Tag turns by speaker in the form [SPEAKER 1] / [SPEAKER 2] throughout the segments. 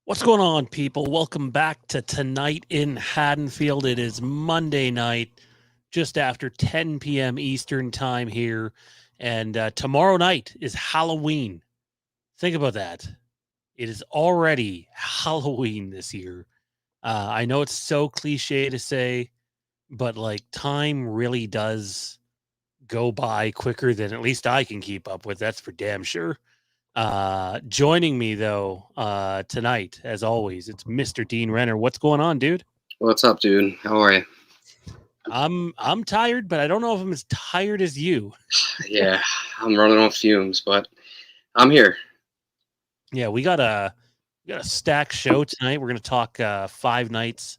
[SPEAKER 1] What's going on, people? Welcome back to Tonight in Haddonfield. It is Monday night, just after 10 p.m. Eastern time here. And tomorrow night is Halloween. Think about that. It is already Halloween this year. I know it's so cliche to say, but like time really does go by quicker than at least I can keep up with. That's for damn sure. Joining me though, tonight, as always, it's Mr. Dean Renner. What's going on, dude?
[SPEAKER 2] What's up, dude? How are you?
[SPEAKER 1] I'm tired, but I don't know if I'm as tired as you.
[SPEAKER 2] Yeah, I'm running on fumes, but I'm here.
[SPEAKER 1] Yeah, we got a stacked show tonight. We're gonna talk Five Nights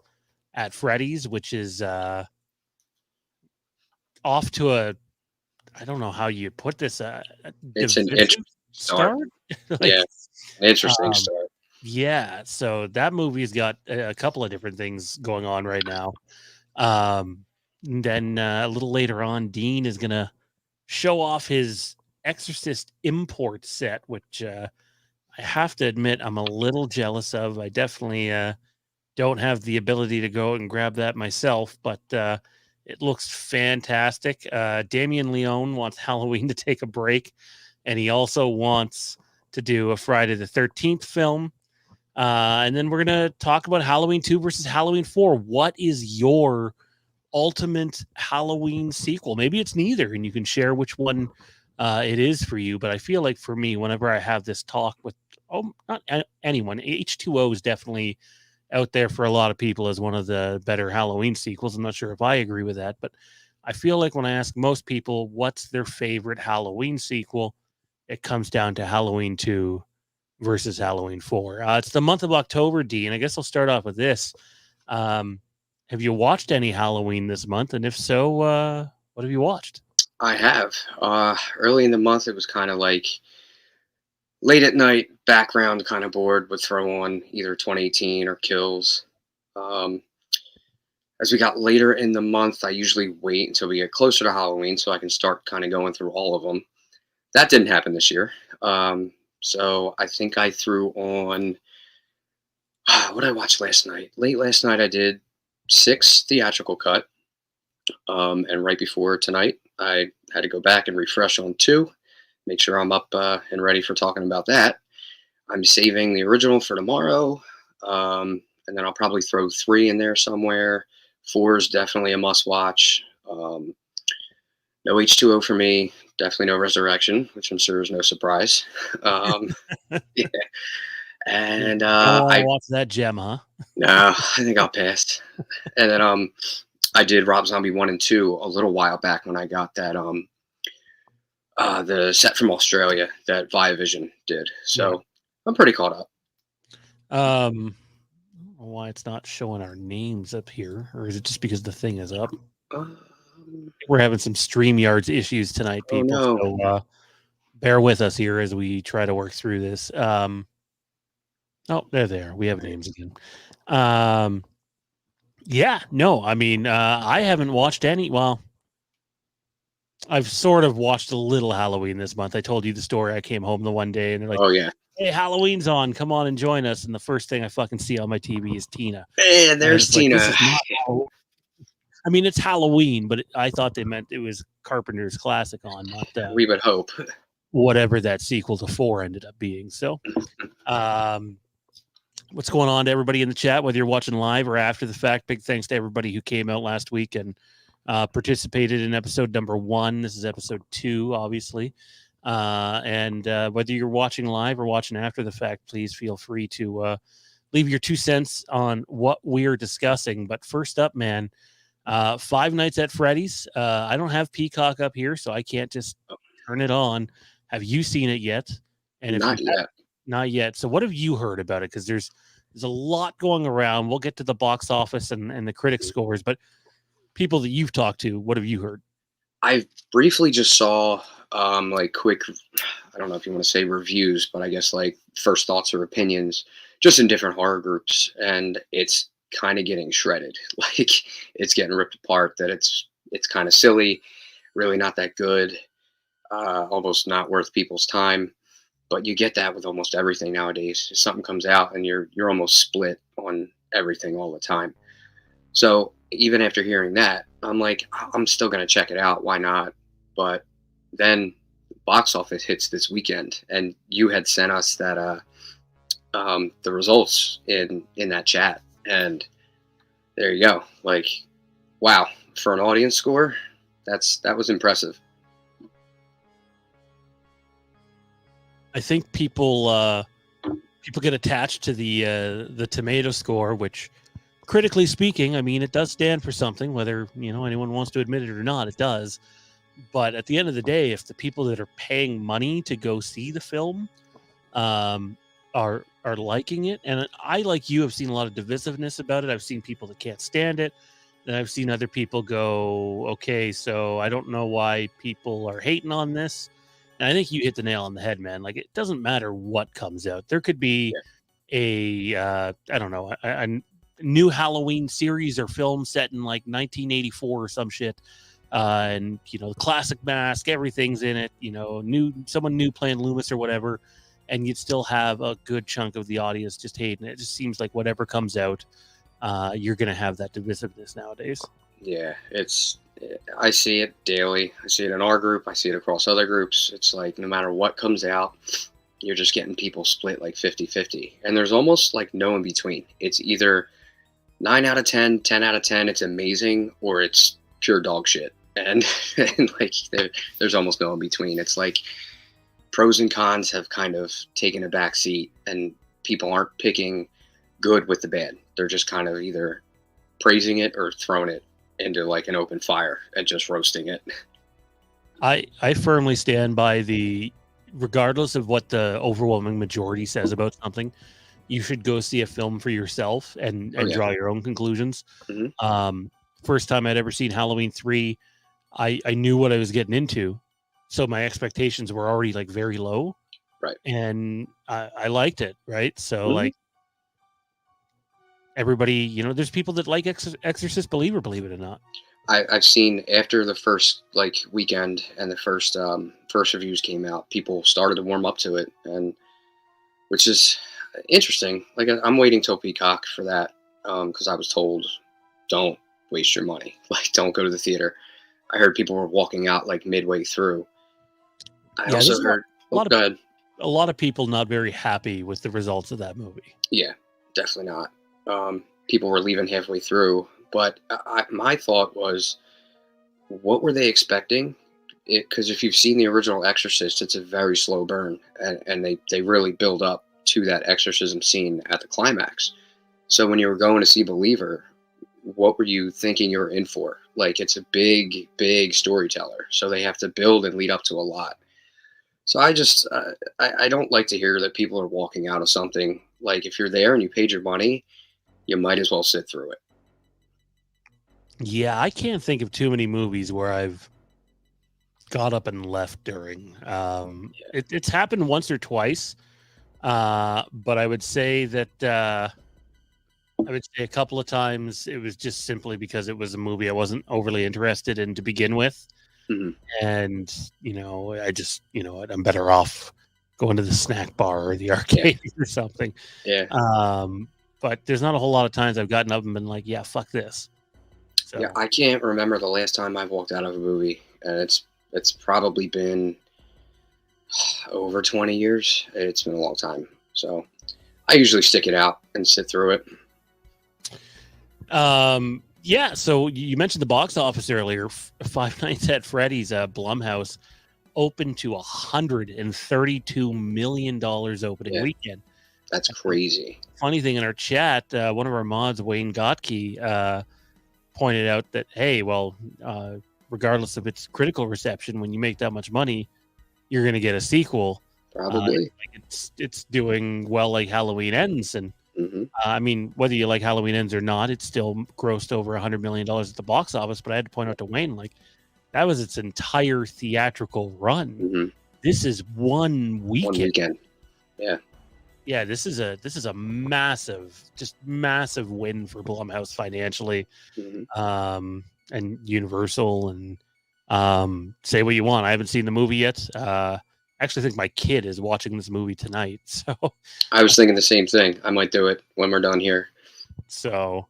[SPEAKER 1] at Freddy's, which is off to a, I don't know how you put this, a
[SPEAKER 2] It's an
[SPEAKER 1] divisive
[SPEAKER 2] interesting start.
[SPEAKER 1] start.
[SPEAKER 2] Yeah, an interesting
[SPEAKER 1] um,
[SPEAKER 2] start.
[SPEAKER 1] yeah, so that movie's got a couple of different things going on right now. And then a little later on, Dean is going to show off his Exorcist import set, which I have to admit I'm a little jealous of. I definitely don't have the ability to go and grab that myself, but it looks fantastic. Damien Leone wants Halloween to take a break, and he also wants to do a Friday the 13th film. And then we're going to talk about Halloween 2 versus Halloween 4. What is your ultimate Halloween sequel? Maybe it's neither, and you can share which one it is for you. But I feel like for me, whenever I have this talk with not anyone, H2O is definitely out there for a lot of people as one of the better Halloween sequels. I'm not sure if I agree with that, but I feel like when I ask most people what's their favorite Halloween sequel, it comes down to Halloween 2 versus Halloween 4. It's the month of October, D, and I guess I'll start off with this. Have you watched any Halloween this month? And if so, what have you watched?
[SPEAKER 2] I have. Early in the month, it was kind of like late at night, background kind of board would throw on either 2018 or Kills. Um, as we got later in the month, I usually wait until we get closer to Halloween so I can start kind of going through all of them. That didn't happen this year. So I think I threw on what I watched last night. Late last night, I did 6 theatrical cut, and right before tonight, I had to go back and refresh on 2, make sure I'm up and ready for talking about that. I'm saving the original for tomorrow, and then I'll probably throw 3 in there somewhere. 4 is definitely a must-watch. No H2O for me. Definitely no Resurrection, which I'm sure is no surprise. Yeah. And
[SPEAKER 1] I watched that gem, huh?
[SPEAKER 2] no, I think I'll pass. And then I did Rob Zombie 1 and 2 a little while back when I got that The set from Australia that Viavision did.
[SPEAKER 1] Yeah.
[SPEAKER 2] So I'm pretty caught up.
[SPEAKER 1] Um, why it's not showing our names up here, or is it just because the thing is up?
[SPEAKER 2] Um,
[SPEAKER 1] We're having some StreamYards issues tonight,
[SPEAKER 2] oh
[SPEAKER 1] people.
[SPEAKER 2] no,
[SPEAKER 1] So bear with us here as we try to work through this. Oh, there they are. We have names again. Um, yeah, no, I mean, I haven't watched any. Well, I've sort of watched a little Halloween this month. I told you the story. I came home the one day and they're like,
[SPEAKER 2] oh yeah,
[SPEAKER 1] "Hey, Halloween's on. Come on and join us." And the first thing I fucking see on my TV is Tina.
[SPEAKER 2] and
[SPEAKER 1] And
[SPEAKER 2] there's
[SPEAKER 1] it's like, this
[SPEAKER 2] Tina.
[SPEAKER 1] is not Halloween. I mean, it's Halloween, but I thought they meant it was Carpenter's classic on, not
[SPEAKER 2] We would hope.
[SPEAKER 1] whatever that sequel to 4 ended up being. So, um, what's going on to everybody in the chat, whether you're watching live or after the fact? Big thanks to everybody who came out last week and participated in episode number 1. This is episode 2, obviously. And whether you're watching live or watching after the fact, please feel free to leave your 2 cents on what we're discussing. But first up, man, Five Nights at Freddy's. I don't have Peacock up here, so I can't just turn it on. Have you seen it yet? And if you
[SPEAKER 2] Not yet.
[SPEAKER 1] not yet. So what have you heard about it? Because there's a lot going around. We'll get to the box office and the critic scores, but people that you've talked to, what have you heard?
[SPEAKER 2] I briefly just saw like quick, I don't know if you want to say reviews, but I guess like first thoughts or opinions just in different horror groups, and it's kind of getting shredded. Like it's getting ripped apart, that it's kind of silly, really not that good, almost not worth people's time. But you get that with almost everything nowadays. If something comes out and you're almost split on everything all the time. So even after hearing that, I'm like, I'm still gonna check it out. Why not? But then box office hits this weekend, and you had sent us that the results in that chat, and there you go. Like, wow, for an audience score, that was impressive.
[SPEAKER 1] I think people get attached to the tomato score, which critically speaking, I mean, it does stand for something, whether anyone wants to admit it or not, it does. But at the end of the day, if the people that are paying money to go see the film um, are liking it, and I, like you, have seen a lot of divisiveness about it. I've seen people that can't stand it, and I've seen other people go, okay, so I don't know why people are hating on this. And I think you hit the nail on the head, man. Like, it doesn't matter what comes out. There could be a I don't know, a new Halloween series or film set in like 1984 or some shit. And the classic mask, everything's in it, someone new playing Loomis or whatever, and you'd still have a good chunk of the audience just hating it. It just seems like whatever comes out, you're gonna have that divisiveness nowadays.
[SPEAKER 2] Yeah, I see it daily. I see it in our group. I see it across other groups. It's like no matter what comes out, you're just getting people split like 50-50. And there's almost like no in between. It's either 9 out of 10, 10 out of 10, it's amazing, or it's pure dog shit. And, and like there's almost no in between. It's like pros and cons have kind of taken a back seat, and people aren't picking good with the bad. They're just kind of either praising it or throwing it into like an open fire and just roasting it.
[SPEAKER 1] I firmly stand by regardless of what the overwhelming majority says about something, you should go see a film for yourself and draw your own conclusions.
[SPEAKER 2] Mm-hmm.
[SPEAKER 1] First time I'd ever seen Halloween 3, I knew what I was getting into, so my expectations were already like very low,
[SPEAKER 2] right?
[SPEAKER 1] And I liked it, right? So
[SPEAKER 2] Mm-hmm.
[SPEAKER 1] like everybody, there's people that like Exorcist, believe it or not.
[SPEAKER 2] I've seen after the first like weekend and the first reviews came out, people started to warm up to it, and which is interesting. Like I'm waiting till Peacock for that because I was told don't waste your money. Like don't go to the theater. I heard people were walking out like midway through. I also heard
[SPEAKER 1] a lot of people not very happy with the results of that movie.
[SPEAKER 2] Yeah, definitely not. People were leaving halfway through, but my thought was, what were they expecting? Because if you've seen the original Exorcist, it's a very slow burn, and they really build up to that exorcism scene at the climax. So when you were going to see Believer, what were you thinking you were in for? Like, it's a big storyteller, so they have to build and lead up to a lot. So I just I don't like to hear that people are walking out of something. Like if you're there and you paid your money, you might as well sit through it.
[SPEAKER 1] Yeah, I can't think of too many movies where I've got up and left during. It's happened once or twice, but I would say that I would say a couple of times it was just simply because it was a movie I wasn't overly interested in to begin with,
[SPEAKER 2] Hmm.
[SPEAKER 1] and I just I'm better off going to the snack bar or the
[SPEAKER 2] Yeah,
[SPEAKER 1] arcade or something.
[SPEAKER 2] yeah,
[SPEAKER 1] Um, but there's not a whole lot of times I've gotten up and been like, yeah, fuck this.
[SPEAKER 2] yeah.
[SPEAKER 1] So
[SPEAKER 2] I can't remember the last time I've walked out of a movie, and it's probably been over 20 years. It's been a long time. So I usually stick it out and sit through it.
[SPEAKER 1] Yeah, so you mentioned the box office earlier. Five Nights at Freddy's, Blumhouse, opened to $132 million opening
[SPEAKER 2] Yeah,
[SPEAKER 1] weekend.
[SPEAKER 2] that's
[SPEAKER 1] And
[SPEAKER 2] crazy.
[SPEAKER 1] funny thing in our chat, one of our mods, Wayne Gotke, pointed out that hey, well, regardless of its critical reception, when you make that much money, you're going to get a sequel.
[SPEAKER 2] Probably.
[SPEAKER 1] Like it's doing well, like Halloween Ends, and
[SPEAKER 2] Hmm.
[SPEAKER 1] I mean, whether you like Halloween Ends or not, it still grossed over $100 million at the box office. But I had to point out to Wayne, like, that was its entire theatrical run.
[SPEAKER 2] Hmm.
[SPEAKER 1] This is one
[SPEAKER 2] One
[SPEAKER 1] weekend.
[SPEAKER 2] weekend. Yeah.
[SPEAKER 1] Yeah, this is a massive, just massive win for Blumhouse financially,
[SPEAKER 2] Hmm.
[SPEAKER 1] and Universal. And say what you want, I haven't seen the movie yet. I actually think my kid is watching this movie tonight.
[SPEAKER 2] I was thinking the same thing. I might do it when we're done here.
[SPEAKER 1] So,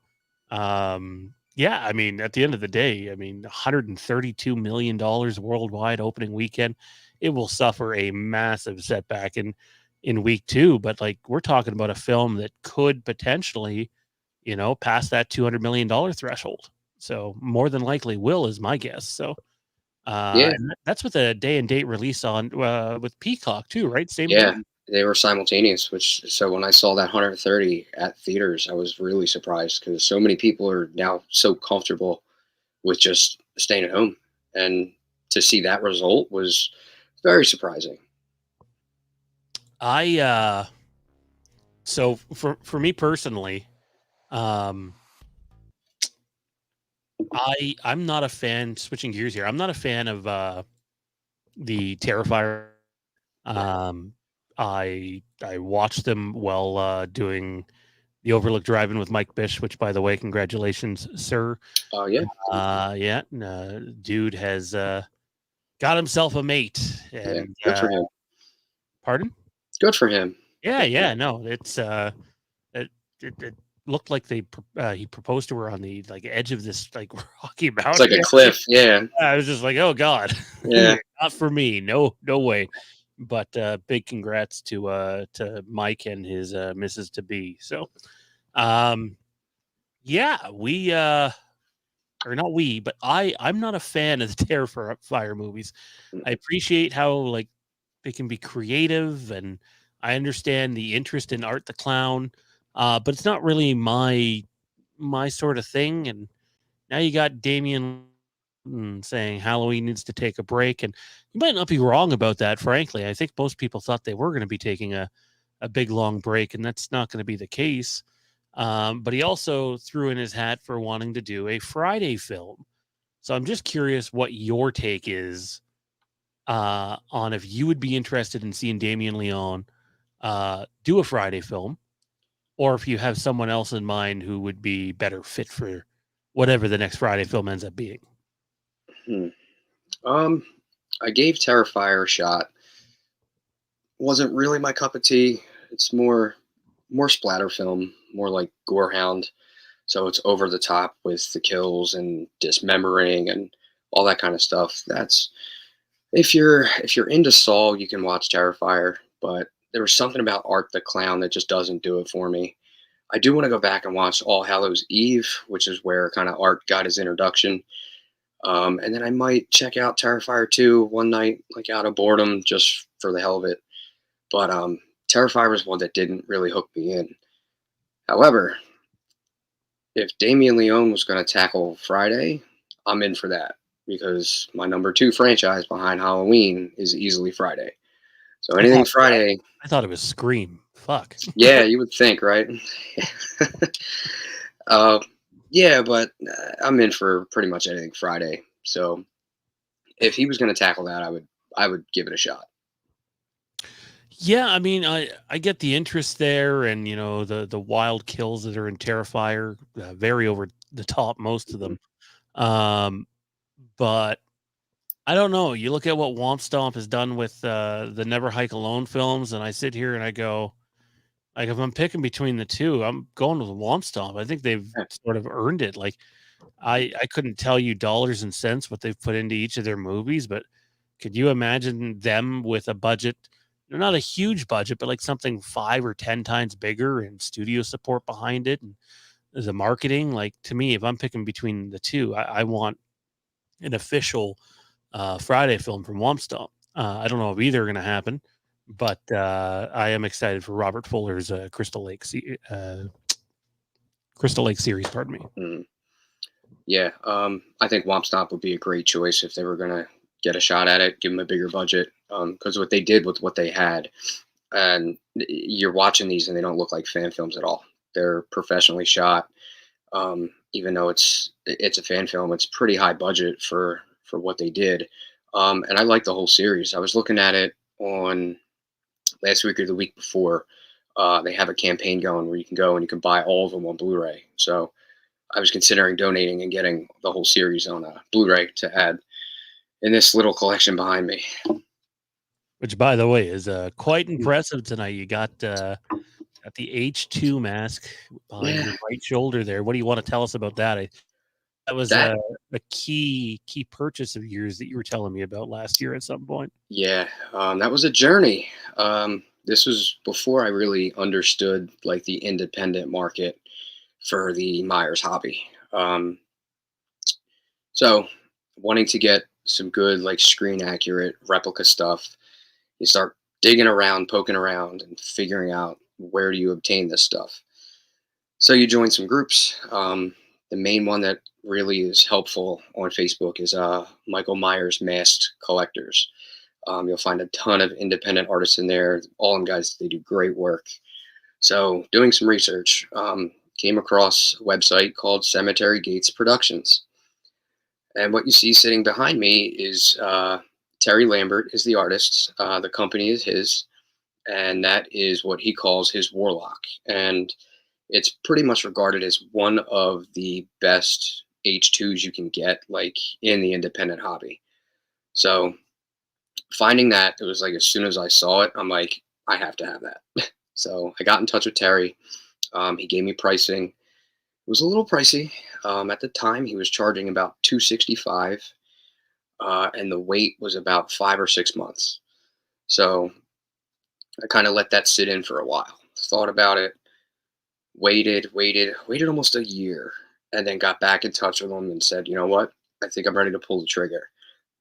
[SPEAKER 1] yeah, I mean, at the end of the day, I mean, $132 million worldwide opening weekend, it will suffer a massive setback in week two. But like, we're talking about a film that could potentially, pass that $200 million threshold. So more than likely will, is my guess. So,
[SPEAKER 2] Yeah.
[SPEAKER 1] and that's with a day and date release on with Peacock too, right? Same
[SPEAKER 2] Yeah.
[SPEAKER 1] day.
[SPEAKER 2] They were simultaneous, which so when I saw that 130 at theaters, I was really surprised because so many people are now so comfortable with just staying at home, and to see that result was very surprising.
[SPEAKER 1] I so for me personally, um, I'm not a fan. Switching gears here, I'm not a fan of the Terrifier. Um, I watched them while doing the Overlook Drive-In with Mike Bish, which, by the way, congratulations, sir.
[SPEAKER 2] Oh yeah,
[SPEAKER 1] Yeah, dude has got himself a mate,
[SPEAKER 2] yeah.
[SPEAKER 1] and
[SPEAKER 2] Good for him.
[SPEAKER 1] pardon?
[SPEAKER 2] Good for him.
[SPEAKER 1] Yeah,
[SPEAKER 2] Good for him.
[SPEAKER 1] yeah, no, it it looked like he proposed to her on the like edge of this like rocky
[SPEAKER 2] It's like
[SPEAKER 1] mountain.
[SPEAKER 2] a cliff. Yeah,
[SPEAKER 1] I was just like, oh god,
[SPEAKER 2] yeah,
[SPEAKER 1] not for me, no way. But big congrats to Mike and his Mrs. to be. So, um, yeah, we or not we, but I'm not a fan of the Terrifier movies. I
[SPEAKER 2] mhm,
[SPEAKER 1] appreciate how like they can be creative, and I understand the interest in Art the Clown, but it's not really my sort of thing. And now you got Damien saying Halloween needs to take a break, and you might not be wrong about that. Frankly, I think most people thought they were going to be taking a big long break, and that's not going to be the case. But he also threw in his hat for wanting to do a Friday film. So I'm just curious what your take is on if you would be interested in seeing Damien Leone do a Friday film, or if you have someone else in mind who would be better fit for whatever the next Friday film ends up being.
[SPEAKER 2] hmm. Um, I gave Terrifier a shot. Wasn't really my cup of tea. It's more splatter film, more like Gorehound. So it's over the top with the kills and dismembering and all that kind of stuff. That's if you're into Saw, you can watch Terrifier, but there was something about Art the Clown that just doesn't do it for me. I do want to go back and watch All Hallows Eve, which is where kind of Art got his introduction. And then I might check out Terrifier 2 one night, like out of boredom, just for the hell of it. But Terrifier was one that didn't really hook me in. However, if Damien Leone was going to tackle Friday, I'm in for that because my number two franchise behind Halloween is easily Friday. So
[SPEAKER 1] I
[SPEAKER 2] anything
[SPEAKER 1] thought
[SPEAKER 2] Friday,
[SPEAKER 1] I thought it was Scream. Fuck.
[SPEAKER 2] yeah, you would think, right? uh, yeah, but I'm in for pretty much anything Friday. So if he was going to tackle that, I would give it a shot.
[SPEAKER 1] Yeah, I mean, I get the interest there, and the wild kills that are in Terrifier, very over the top, most of
[SPEAKER 2] Mhm.
[SPEAKER 1] them. Um, but I don't know. You look at what Womp Stomp has done with the Never Hike Alone films, and I sit here and I go, like, if I'm picking between the two, I'm going with Womp Stomp. I think they've
[SPEAKER 2] Yeah.
[SPEAKER 1] sort of earned it. Like, I couldn't tell you dollars and cents what they've put into each of their movies, but could you imagine them with a budget, not a huge budget, but like something 5 or 10 times bigger and studio support behind it and the marketing? Like, to me, if I'm picking between the two, I want an official Friday film from Womp Stomp. I don't know if either are going to happen, but I am excited for Robert Fuller's Crystal Lake series. Pardon me.
[SPEAKER 2] Mm. Yeah, I think Womp Stomp would be a great choice if they were gonna get a shot at it, give them a bigger budget. Because what they did with what they had, and you're watching these and they don't look like fan films at all. They're professionally shot. Even though it's a fan film, it's pretty high budget for what they did. And I like the whole series. I was looking at it on last week or the week before. They have a campaign going where you can go and you can buy all of them on Blu-ray. So I was considering donating and getting the whole series on a Blu-ray to add in this little collection behind me.
[SPEAKER 1] Which, by the way, is quite
[SPEAKER 2] Mm.
[SPEAKER 1] impressive tonight. You got the H2 mask behind
[SPEAKER 2] Yeah,
[SPEAKER 1] your right shoulder there. What do you want to tell us about that? That was
[SPEAKER 2] that
[SPEAKER 1] a key purchase of yours that you were telling me about last year at some point.
[SPEAKER 2] yeah, that was a journey. This was before I really understood like the independent market for the Myers hobby. So wanting to get some good like screen accurate replica stuff, you start digging around, poking around, and figuring out where do you obtain this stuff. So you join some groups. The main one that really is helpful on Facebook is Michael Myers Masked Collectors. You'll find a ton of independent artists in there. All them guys, they do great work. So doing some research, came across a website called Cemetery Gates Productions. And what you see sitting behind me is Terry Lambert is the artist. The company is his, and that is what he calls his Warlock. And it's pretty much regarded as one of the best H2s you can get, like in the independent hobby. So finding that, it was like as soon as I saw it, I'm like, I have to have that. So I got in touch with Terry. He gave me pricing. It was a little pricey. At the time, he was charging about 265, and the wait was about 5 or 6 months. So I kind of let that sit in for a while. Thought about it, waited almost a year, and then got back in touch with him and said, you know what? I think I'm ready to pull the trigger.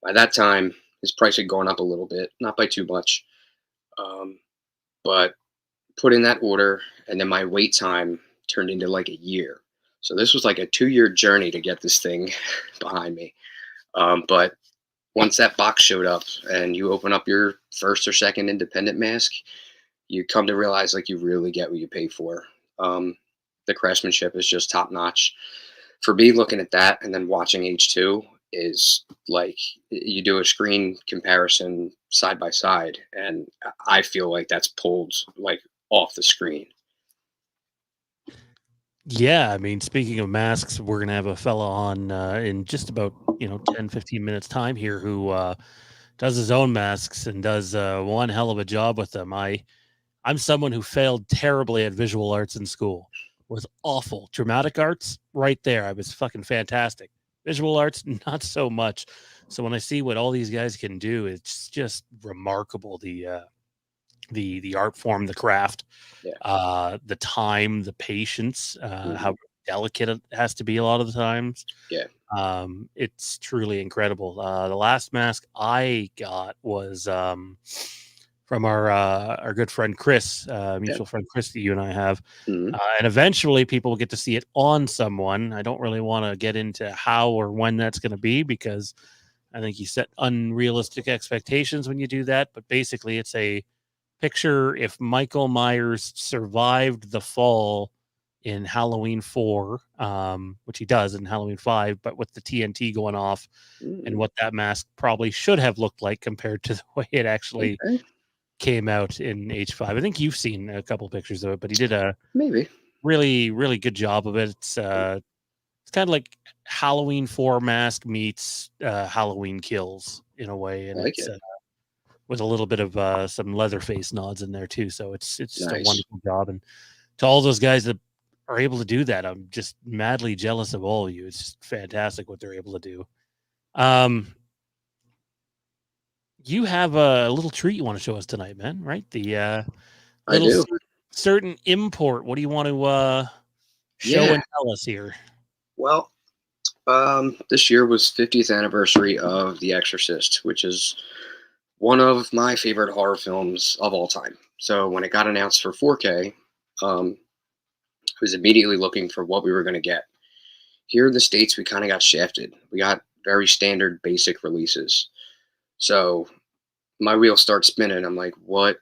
[SPEAKER 2] By that time, his price had gone up a little bit, not by too much, um, but put in that order, and then my wait time turned into like a year. So this was like a 2-year journey to get this thing behind me. But once that box showed up and you open up your first or second independent mask, you come to realize like you really get what you pay for. Um, the craftsmanship is just top notch. For me, looking at that and then watching H2 is like you do a screen comparison side by side, and I feel like that's pulled like off the screen.
[SPEAKER 1] Yeah, I mean, speaking of masks, we're gonna have a fella on in just about 10-15 minutes time here who does his own masks and does one hell of a job with them. I'm someone who failed terribly at visual arts in school. Was awful. Dramatic arts, right there. I was fucking fantastic. Visual arts, not so much. So when I see what all these guys can do, it's just remarkable. The art form, the craft,
[SPEAKER 2] Yeah.
[SPEAKER 1] the time, the patience,
[SPEAKER 2] Hmm.
[SPEAKER 1] how delicate it has to be a lot of the times.
[SPEAKER 2] Yeah.
[SPEAKER 1] It's truly incredible. The last mask I got was from our good friend Chris,
[SPEAKER 2] Yeah.
[SPEAKER 1] mutual friend Chris that you and I have.
[SPEAKER 2] Hmm.
[SPEAKER 1] And eventually people will get to see it on someone. I don't really want to get into how or when that's going to be because I think you set unrealistic expectations when you do that. But basically, it's a picture if Michael Myers survived the fall in Halloween 4, which he does in Halloween 5, but with the TNT going off and
[SPEAKER 2] Mm,
[SPEAKER 1] what that mask probably should have looked like compared to the way it actually
[SPEAKER 2] okay,
[SPEAKER 1] came out in H5. I think you've seen a couple pictures of it, but he did a
[SPEAKER 2] maybe.
[SPEAKER 1] really, really good job of it. It's kind of like Halloween 4 mask meets Halloween Kills in a way,
[SPEAKER 2] I
[SPEAKER 1] and
[SPEAKER 2] like
[SPEAKER 1] it's
[SPEAKER 2] it.
[SPEAKER 1] with a little bit of some Leatherface nods in there too. So it's just a
[SPEAKER 2] Nice.
[SPEAKER 1] wonderful job, and to all those guys that are able to do that, I'm just madly jealous of all of you. It's just fantastic what they're able to do. Um, you have a little treat you want to show us tonight, man, right? The
[SPEAKER 2] I
[SPEAKER 1] little
[SPEAKER 2] do.
[SPEAKER 1] certain import. What do you want to show
[SPEAKER 2] Yeah.
[SPEAKER 1] and tell us here?
[SPEAKER 2] Well, this year was 50th anniversary of The Exorcist, which is one of my favorite horror films of all time. So when it got announced for 4K, I was immediately looking for what we were going to get. Here in the States, we kind of got shafted. We got very standard, basic releases. So my wheels start spinning. I'm like, what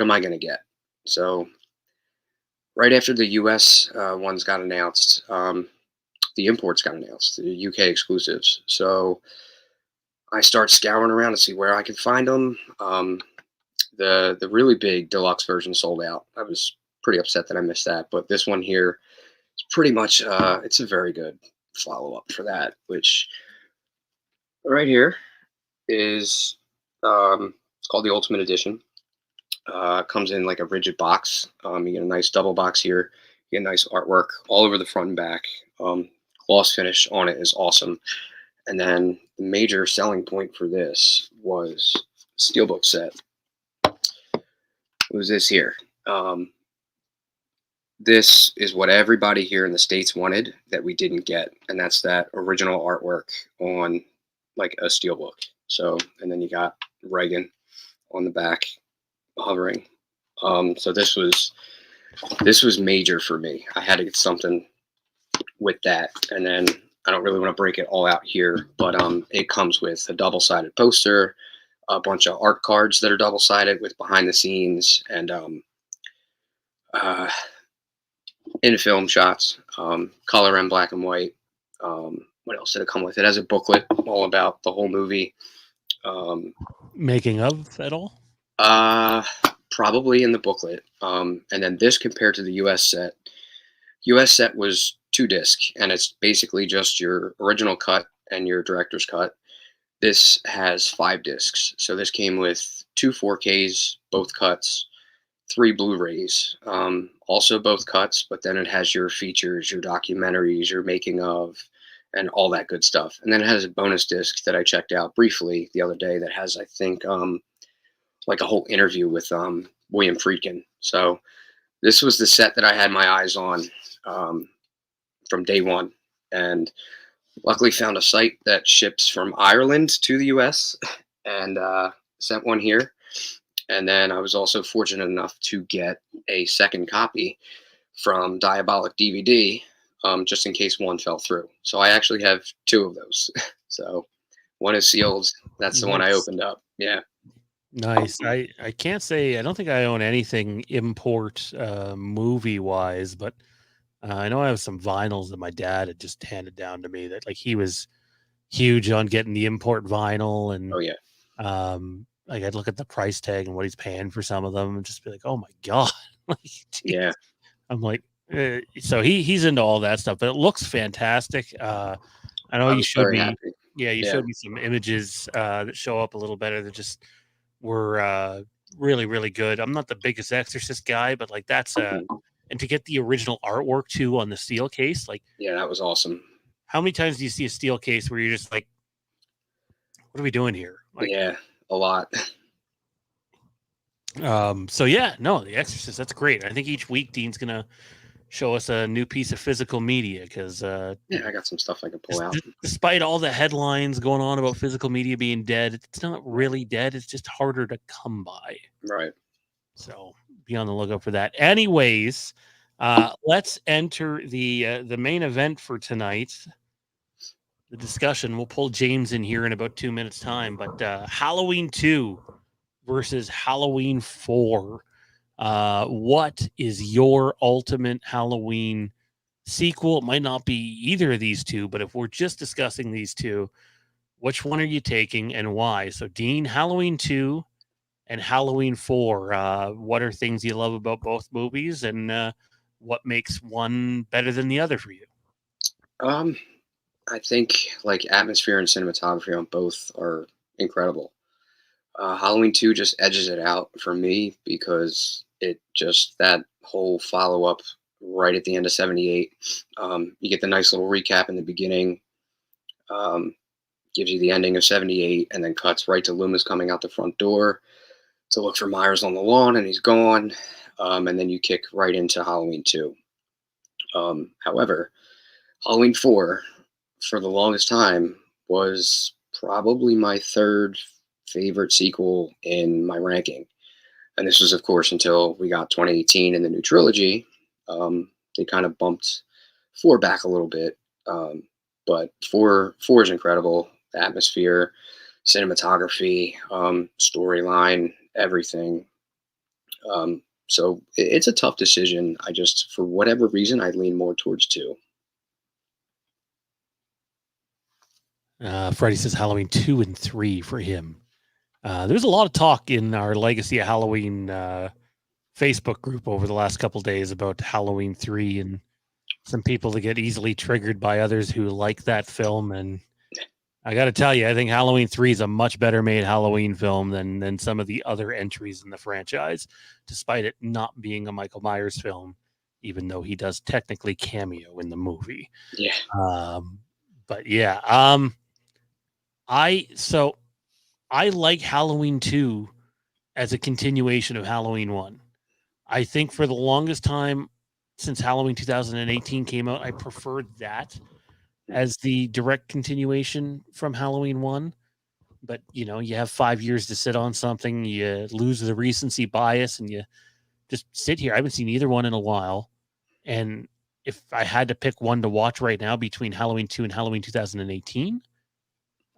[SPEAKER 2] am I going to get? So right after the US ones got announced, the imports got announced, the UK exclusives. So I start scouring around to see where I can find them. The really big deluxe version sold out. I was pretty upset that I missed that, but this one here is pretty much it's a very good follow up for that. Which right here is it's called the Ultimate Edition. Comes in like a rigid box. You get a nice double box here. You get nice artwork all over the front and back. Gloss finish on it is awesome. And then the major selling point for this was steelbook set. It was this here. Um, this is what everybody here in the States wanted that we didn't get, and that's that original artwork on like a steelbook. So, and then you got Reagan on the back hovering. So this was major for me. I had to get something with that, and then I don't really want to break it all out here, but it comes with a double-sided poster, a bunch of art cards that are double-sided with behind the scenes, and uh, in film shots, color and black and white. What else did it come with? It has a booklet all about the whole movie. Um,
[SPEAKER 1] Making of at all?
[SPEAKER 2] uh, Probably in the booklet. And then this compared to the US set. US set was 2 disc, and it's basically just your original cut and your director's cut. This has 5 discs. So this came with 2 4Ks, both cuts, 3 Blu-rays, also both cuts, but then it has your features, your documentaries, your making of, and all that good stuff. And then it has a bonus disc that I checked out briefly the other day that has, I think, like a whole interview with William Friedkin. So this was the set that I had my eyes on um, from day one, and luckily found a site that ships from Ireland to the U.S. and sent one here. And then I was also fortunate enough to get a second copy from Diabolic DVD, just in case one fell through. So I actually have 2 of those. So one is sealed. That's the one I
[SPEAKER 1] Nice.
[SPEAKER 2] opened up. Yeah.
[SPEAKER 1] Nice. I can't say I don't think I own anything import movie wise, but I know I have some vinyls that my dad had just handed down to me that like he was huge on getting the import vinyl and
[SPEAKER 2] Oh yeah.
[SPEAKER 1] like I'd look at the price tag and what he's paying for some of them and just be like, "Oh my god." Like geez.
[SPEAKER 2] Yeah.
[SPEAKER 1] I'm like so he's into all that stuff, but it looks fantastic. I know
[SPEAKER 2] I
[SPEAKER 1] you
[SPEAKER 2] was
[SPEAKER 1] showed
[SPEAKER 2] very
[SPEAKER 1] me
[SPEAKER 2] happy.
[SPEAKER 1] yeah, you
[SPEAKER 2] Yeah.
[SPEAKER 1] showed me some images that show up a little better that just were really really good. I'm not the biggest Exorcist guy, but like that's
[SPEAKER 2] Mhm.
[SPEAKER 1] and to get the original artwork too on the steel case, like
[SPEAKER 2] Yeah, that was awesome.
[SPEAKER 1] how many times do you see a steel case where you're just like, what are we doing here? Like,
[SPEAKER 2] Yeah, a lot.
[SPEAKER 1] so yeah, no, The Exorcist, that's great. I think each week Dean's gonna show us a new piece of physical media because
[SPEAKER 2] Yeah, I got some stuff I can pull out.
[SPEAKER 1] despite all the headlines going on about physical media being dead, it's not
[SPEAKER 2] Yeah.
[SPEAKER 1] really dead. It's just harder to come by.
[SPEAKER 2] Right.
[SPEAKER 1] So be on the lookout for that. Anyways, let's enter the main event for tonight. the discussion. We'll pull James in here in about 2 minutes' time. But Halloween 2 versus Halloween 4. What is your ultimate Halloween sequel? It might not be either of these two, but if we're just discussing these two, which one are you taking and why? So, Dean, Halloween 2 and Halloween 4. What are things you love about both movies, and what makes one better than the other for you?
[SPEAKER 2] Um, I think like atmosphere and cinematography on both are incredible. Halloween 2 just edges it out for me because it just that whole follow up right at the end of 78. You get the nice little recap in the beginning, um, gives you the ending of 78, and then cuts right to Loomis coming out the front door to look for Myers on the lawn, and he's gone. And then you kick right into Halloween 2. However, Halloween 4, for the longest time, was probably my third favorite sequel in my ranking. And this was, of course, until we got 2018 and the new trilogy. They kind of bumped 4 back a little bit. But 4 is incredible. The atmosphere, cinematography, storyline, everything. So it's a tough decision. I just, for whatever reason, I lean more towards 2.
[SPEAKER 1] Freddie says Halloween 2 and 3 for him. There's a lot of talk in our Legacy of Halloween Facebook group over the last couple days about Halloween 3 and some people that get easily triggered by others who like that film. And I got to tell you, I think Halloween 3 is a much better made Halloween film than some of the other entries in the franchise, despite it not being a Michael Myers film, even though he does technically cameo in the movie.
[SPEAKER 2] Yeah,
[SPEAKER 1] But yeah, I so I like Halloween 2 as a continuation of Halloween 1. I think for the longest time since Halloween 2018 came out, I preferred that as the direct continuation from Halloween 1. But, you have 5 years to sit on something, you lose the recency bias, and you just sit here. I haven't seen either one in a while. And if I had to pick one to watch right now between Halloween 2 and Halloween 2018,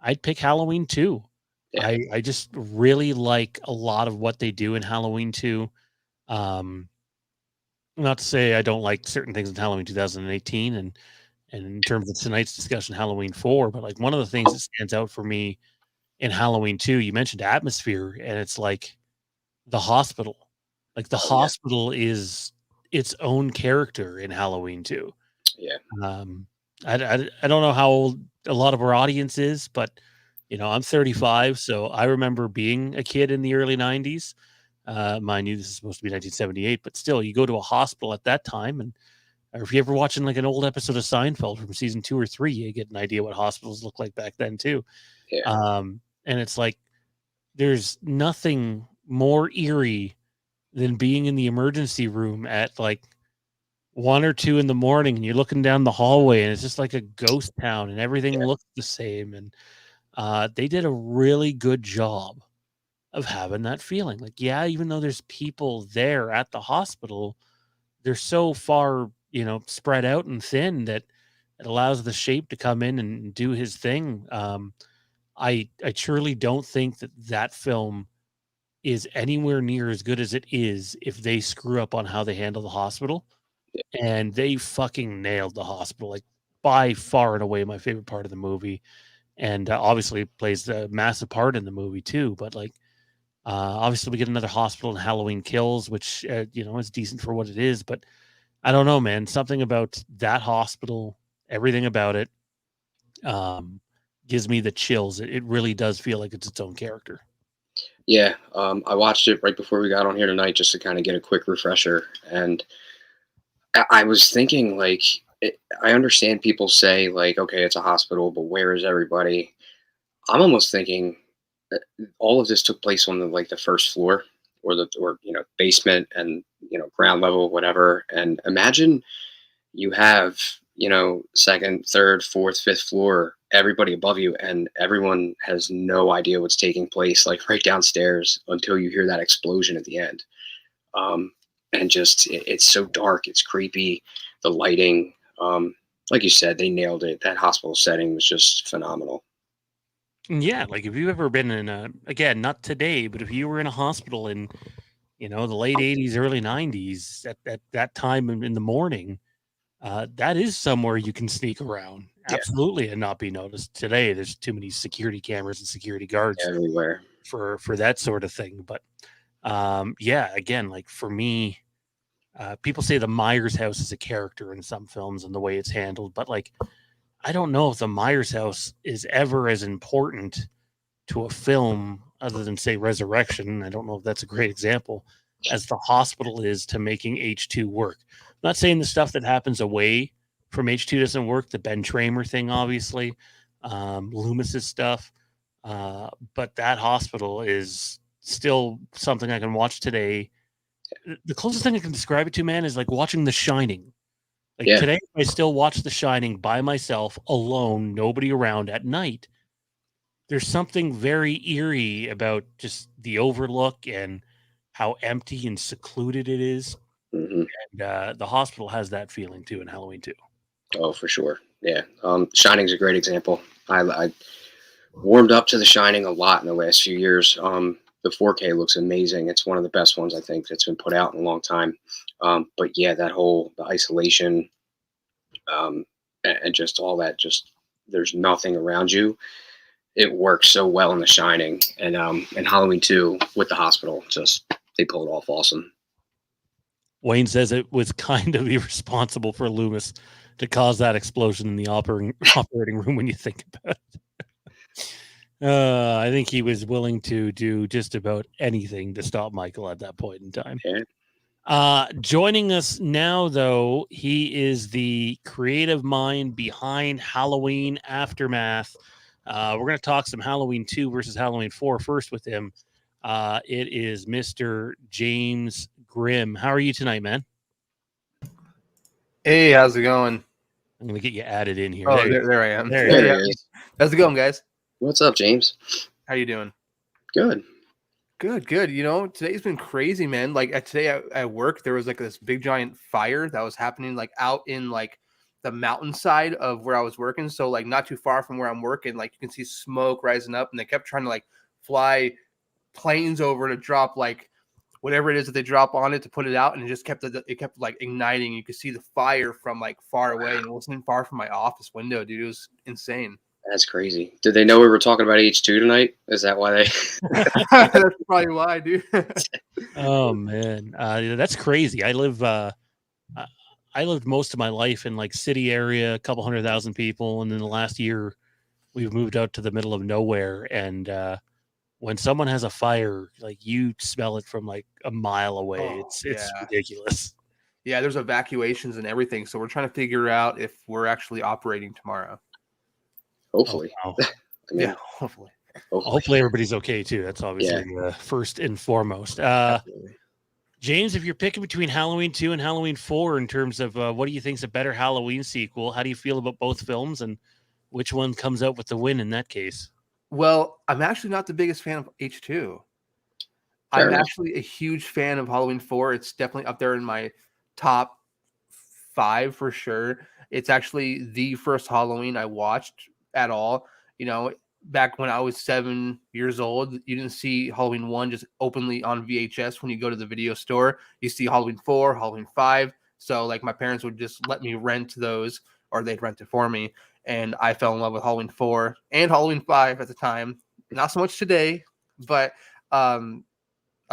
[SPEAKER 1] I'd pick Halloween 2.
[SPEAKER 2] yeah,
[SPEAKER 1] I just really like a lot of what they do in Halloween 2. Um, Not to say I don't like certain things in Halloween 2018 and in terms of tonight's discussion, Halloween 4, but like one of the things that stands out for me in Halloween 2, you mentioned atmosphere, and it's like the hospital. Like the
[SPEAKER 2] oh yeah,
[SPEAKER 1] hospital is its own character in Halloween 2.
[SPEAKER 2] yeah,
[SPEAKER 1] Um, I don't know how old a lot of our audience is, but I'm 35, so I remember being a kid in the early 90s. Mind you, this is supposed to be 1978, but still, you go to a hospital at that time, and or if you ever watching like an old episode of Seinfeld from season 2 or 3, you get an idea what hospitals look like back then too.
[SPEAKER 2] yeah,
[SPEAKER 1] And it's like there's nothing more eerie than being in the emergency room at like 1 or 2 in the morning, and you're looking down the hallway, and it's just like a ghost town, and everything
[SPEAKER 2] yeah,
[SPEAKER 1] looks the same. And they did a really good job of having that feeling. Like, yeah, even though there's people there at the hospital, they're so far, spread out and thin that it allows the shape to come in and do his thing. I truly don't think that film is anywhere near as good as it is if they screw up on how they handle the hospital.
[SPEAKER 2] yeah,
[SPEAKER 1] And they fucking nailed the hospital, like by far and away my favorite part of the movie. And obviously plays a massive part in the movie too. But like, obviously we get another hospital in Halloween Kills, which is decent for what it is. But I don't know, man. Something about that hospital, everything about it, um, gives me the chills. It really does feel like it's its own character.
[SPEAKER 2] yeah. I watched it right before we got on here tonight just to kind of get a quick refresher, and I was thinking like, I understand people say like, okay, it's a hospital, but where is everybody? I'm almost thinking all of this took place on the first floor or basement and ground level, whatever. And imagine you have second, third, fourth, fifth floor, everybody above you, and everyone has no idea what's taking place like right downstairs until you hear that explosion at the end. um, and just it's so dark, it's creepy, the lighting. like you said, they nailed it. That hospital setting was just phenomenal.
[SPEAKER 1] Yeah, like if you've ever been in a, again, not today, but if you were in a hospital in, the late 80s, early 90s at that time in the morning, that is somewhere you can sneak around.
[SPEAKER 2] Yeah,
[SPEAKER 1] Absolutely, and not be noticed. Today, there's too many security cameras and security guards
[SPEAKER 2] everywhere.
[SPEAKER 1] for that sort of thing. But yeah, again, like for me, people say the Myers house is a character in some films and the way it's handled, but like I don't know if the Myers house is ever as important to a film other than say Resurrection. I don't know if that's a great example as the hospital is to making H2 work. I'm not saying the stuff that happens away from H2 doesn't work, the Ben Tramer thing, obviously, Loomis's stuff. But that hospital is still something I can watch today. The closest thing I can describe it to, man, is like watching The Shining. Like
[SPEAKER 2] Yeah.
[SPEAKER 1] today, I still watch The Shining by myself, alone, nobody around at night. There's something very eerie about just the overlook and how empty and secluded it is.
[SPEAKER 2] Hmm.
[SPEAKER 1] And the hospital has that feeling too in Halloween too.
[SPEAKER 2] Oh, for sure. Yeah. Shining's a great example. I warmed up to The Shining a lot in the last few years. The 4K looks amazing. It's one of the best ones I think that's been put out in a long time. But yeah, that whole the isolation, and just all that, just there's nothing around you. It works so well in The Shining, and Halloween 2 with the hospital. Just they pull it off awesome.
[SPEAKER 1] Wayne says it was kind of irresponsible for Loomis to cause that explosion in the operating room when you think about it. I think he was willing to do just about anything to stop Michael at that point in time.
[SPEAKER 2] Yeah.
[SPEAKER 1] Joining us now, though, he is the creative mind behind Halloween Aftermath. We're going to talk some Halloween 2 versus Halloween 4 first with him. It is Mr. James Grimm. How are you tonight, man?
[SPEAKER 3] Hey, how's it going?
[SPEAKER 1] I'm going to get you added in here.
[SPEAKER 3] Oh, there I am.
[SPEAKER 1] There
[SPEAKER 2] There
[SPEAKER 1] you
[SPEAKER 2] it is.
[SPEAKER 3] How's it going, guys?
[SPEAKER 2] What's up, James?
[SPEAKER 3] How you doing?
[SPEAKER 2] Good.
[SPEAKER 3] Good. Today's been crazy, man. Like today at work, there was like this big giant fire that was happening like out in like the mountainside of where I was working. So like not too far from where I'm working, like you can see smoke rising up, and they kept trying to like fly planes over to drop like whatever it is that they drop on it to put it out, and it kept like igniting. You could see the fire from like far away, and it wasn't far from my office window, dude. It was insane.
[SPEAKER 2] That's crazy. Did they know we were talking about H2 tonight? Is that why they?
[SPEAKER 3] That's probably why, dude.
[SPEAKER 1] Oh man, that's crazy. I lived most of my life in like city area, a couple 100,000 people, and then the last year we've moved out to the middle of nowhere. And when someone has a fire, like you smell it from like a mile away.
[SPEAKER 3] Oh,
[SPEAKER 1] It's
[SPEAKER 3] yeah.
[SPEAKER 1] ridiculous.
[SPEAKER 3] Yeah, there's evacuations and everything, so we're trying to figure out if we're actually operating tomorrow.
[SPEAKER 2] Hopefully.
[SPEAKER 1] Oh, wow.
[SPEAKER 2] I mean,
[SPEAKER 3] Yeah, hopefully.
[SPEAKER 1] Hopefully everybody's okay too. That's obviously first and foremost.
[SPEAKER 3] Absolutely.
[SPEAKER 1] James, if you're picking between Halloween 2 and Halloween 4 in terms of what do you think is a better Halloween sequel, how do you feel about both films and which one comes out with the win in that case?
[SPEAKER 3] Well, I'm actually not the biggest fan of H2.
[SPEAKER 2] Fair
[SPEAKER 3] I'm
[SPEAKER 2] enough.
[SPEAKER 3] actually a huge fan of Halloween 4. It's definitely up there in my top 5 for sure. It's actually the first Halloween I watched at all. Back when I was 7 years old, you didn't see Halloween 1 just openly on VHS when you go to the video store. You see Halloween 4, Halloween 5. So like my parents would just let me rent those, or they'd rent it for me. And I fell in love with Halloween 4 and Halloween 5 at the time. Not so much today, but I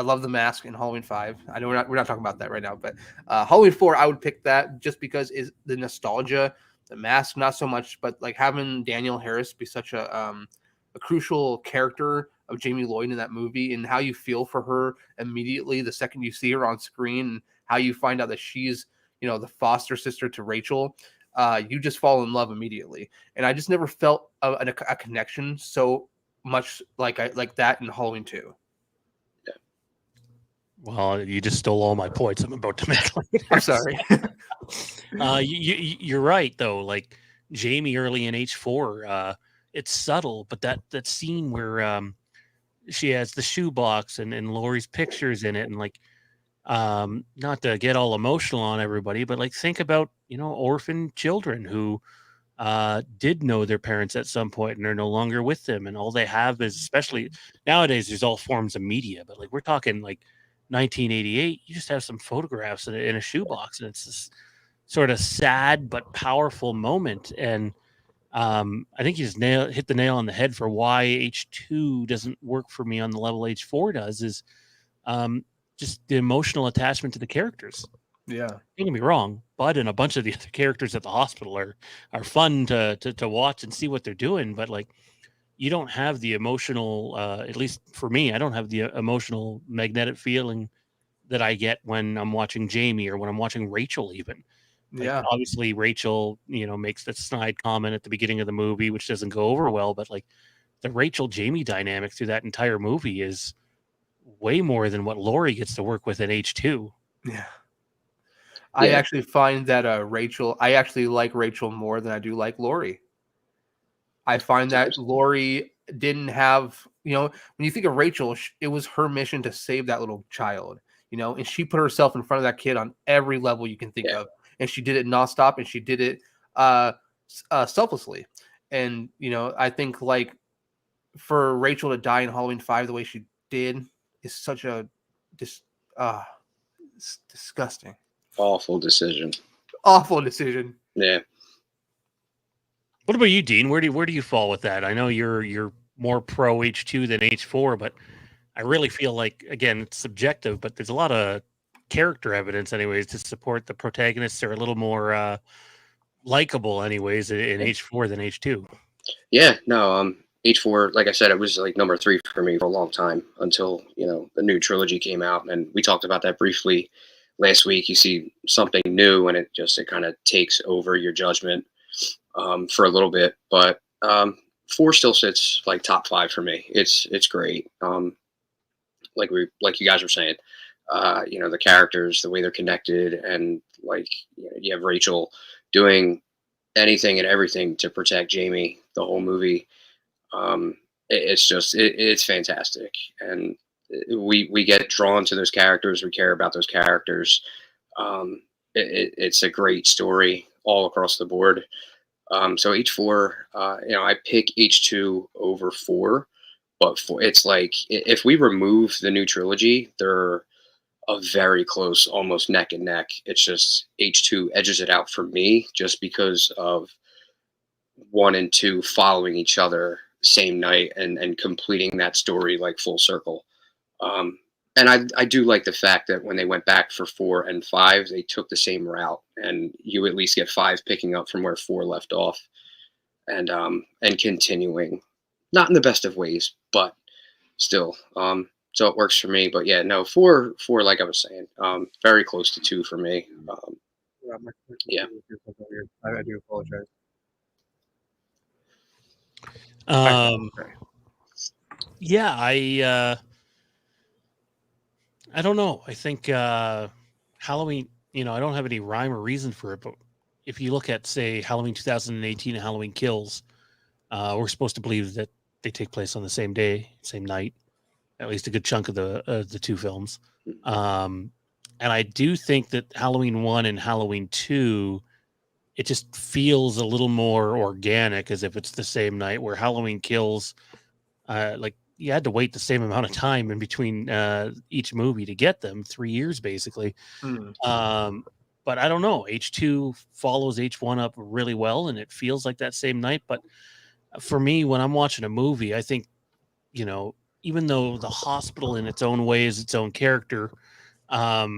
[SPEAKER 3] love the mask in Halloween 5. I know we're not talking about that right now, but Halloween 4, I would pick that just because is the nostalgia, the mask, not so much, but like having Danielle Harris be such a crucial character of Jamie Lloyd in that movie, and how you feel for her immediately the second you see her on screen, and how you find out that she's the foster sister to Rachel. You just fall in love immediately, and I just never felt a connection so much like that in Halloween 2.
[SPEAKER 1] Well, you just stole all my points I'm about to make later.
[SPEAKER 3] I'm sorry.
[SPEAKER 1] You're right though. Like Jamie early in H4, it's subtle, but that scene where she has the shoebox and Laurie's pictures in it, and like Not to get all emotional on everybody, but like think about, orphan children who did know their parents at some point and are no longer with them, and all they have is, especially nowadays, there's all forms of media, but like we're talking like 1988, you just have some photographs in a shoebox, and it's this sort of sad but powerful moment. And I think you just hit the nail on the head for why H2 doesn't work for me on the level H4 does, is um, just the emotional attachment to the characters.
[SPEAKER 3] Yeah.
[SPEAKER 1] Don't get me wrong, Bud and a bunch of the other characters at the hospital are fun to watch and see what they're doing, but like you don't have the emotional, at least for me, I don't have the emotional magnetic feeling that I get when I'm watching Jamie or when I'm watching Rachel even. Like
[SPEAKER 3] Yeah.
[SPEAKER 1] obviously Rachel, makes the snide comment at the beginning of the movie, which doesn't go over well, but like the Rachel Jamie dynamic through that entire movie is way more than what Laurie gets to work with in H2.
[SPEAKER 3] Yeah. I actually find that I actually like Rachel more than I do like Laurie. I find that Laurie didn't have, when you think of Rachel, it was her mission to save that little child, and she put herself in front of that kid on every level you can think of. And she did it nonstop, and she did it selflessly. And, I think like for Rachel to die in Halloween 5 the way she did is such a it's disgusting.
[SPEAKER 2] Awful decision.
[SPEAKER 3] Awful decision.
[SPEAKER 2] Yeah.
[SPEAKER 1] What about you, Dean? Where do you fall with that? I know you're more pro H2 than H4, but I really feel like, again, it's subjective, but there's a lot of character evidence anyways to support the protagonists are a little more likable anyways in H4 than H2.
[SPEAKER 2] Yeah, no, H4, like I said, it was like number 3 for me for a long time until, the new trilogy came out, and we talked about that briefly last week. You see something new and it kind of takes over your judgment for a little bit, but 4 still sits like top 5 for me. It's great. Like you guys were saying, the characters, the way they're connected, and like you have Rachel doing anything and everything to protect Jamie the whole movie. It's fantastic, and we get drawn to those characters. We care about those characters. It's a great story all across the board. So H4, I pick H2 over 4, but it's like if we remove the new trilogy, they're a very close, almost neck and neck. It's just H2 edges it out for me just because of 1 and 2 following each other same night and completing that story like full circle. And I do like the fact that when they went back for 4 and 5, they took the same route, and you at least get 5 picking up from where 4 left off, and continuing, not in the best of ways, but still. So it works for me. But yeah, no, 4, like I was saying, very close to 2 for me. Yeah.
[SPEAKER 3] I do apologize.
[SPEAKER 1] Yeah, I don't know. I think Halloween, I don't have any rhyme or reason for it, but if you look at, say, Halloween 2018 and Halloween Kills, we're supposed to believe that they take place on the same day, same night, at least a good chunk of the 2 films. And I do think that Halloween 1 and Halloween 2, it just feels a little more organic, as if it's the same night, where Halloween Kills, like you had to wait the same amount of time in between each movie to get them, 3 years basically. But I don't know, H2 follows H1 up really well, and it feels like that same night. But for me, when I'm watching a movie, I think, even though the hospital in its own way is its own character, like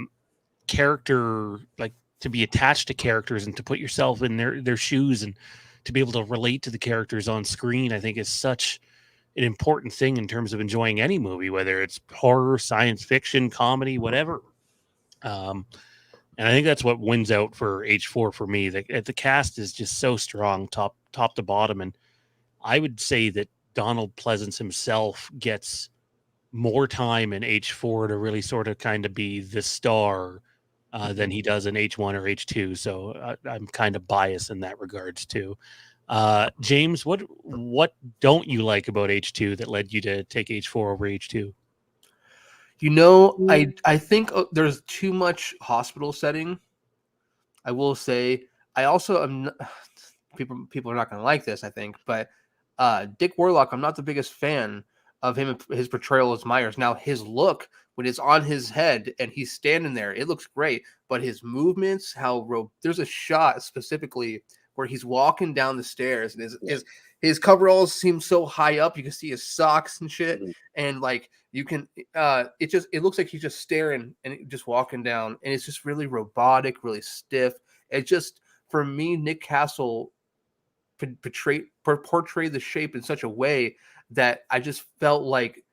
[SPEAKER 1] to be attached to characters and to put yourself in their shoes and to be able to relate to the characters on screen, I think is such an important thing in terms of enjoying any movie, whether it's horror, science fiction, comedy, whatever. And I think that's what wins out for H4 for me. The cast is just so strong, top to bottom, and I would say that Donald Pleasance himself gets more time in H4 to really sort of kind of be the star than he does in H1 or H2. So I'm kind of biased in that regards too. James, what don't you like about H2 that led you to take H4 over H2?
[SPEAKER 3] I think there's too much hospital setting. I will say. I also am. People are not going to like this, I think, but Dick Warlock, I'm not the biggest fan of him, his portrayal as Myers. Now, his look when it's on his head and he's standing there, it looks great, but his movements, there's a shot specifically where he's walking down the stairs and his coveralls seem so high up, you can see his socks and shit, and like you can, it looks like he's just staring and just walking down, and it's just really robotic, really stiff. It just, for me, Nick Castle portray the shape in such a way that I just felt like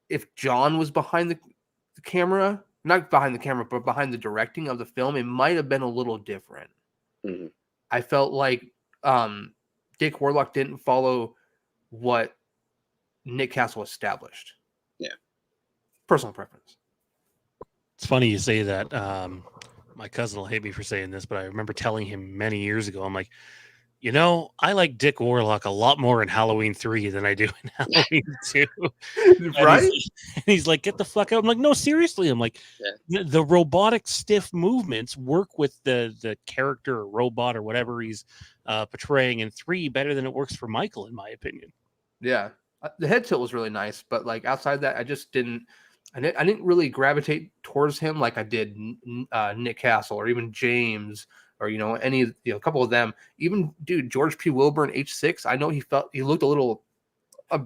[SPEAKER 3] if John was behind the camera, not behind the camera, but behind the directing of the film, it might have been a little different.
[SPEAKER 2] Mm-hmm.
[SPEAKER 3] I felt like Dick Warlock didn't follow what Nick Castle established.
[SPEAKER 2] Yeah.
[SPEAKER 3] Personal preference.
[SPEAKER 1] It's funny you say that. My cousin will hate me for saying this, but I remember telling him many years ago, I'm like, I like Dick Warlock a lot more in Halloween 3 than I do in Halloween 2.
[SPEAKER 3] Right?
[SPEAKER 1] He's like, get the fuck out. I'm like, no, seriously. I'm like, the robotic stiff movements work with the character or robot or whatever he's portraying in 3 better than it works for Michael, in my opinion.
[SPEAKER 3] Yeah. The head tilt was really nice, but like outside that, I didn't really gravitate towards him like I did Nick Castle or even James or a couple of them. Even George P. Wilburn, H6. I know he looked a little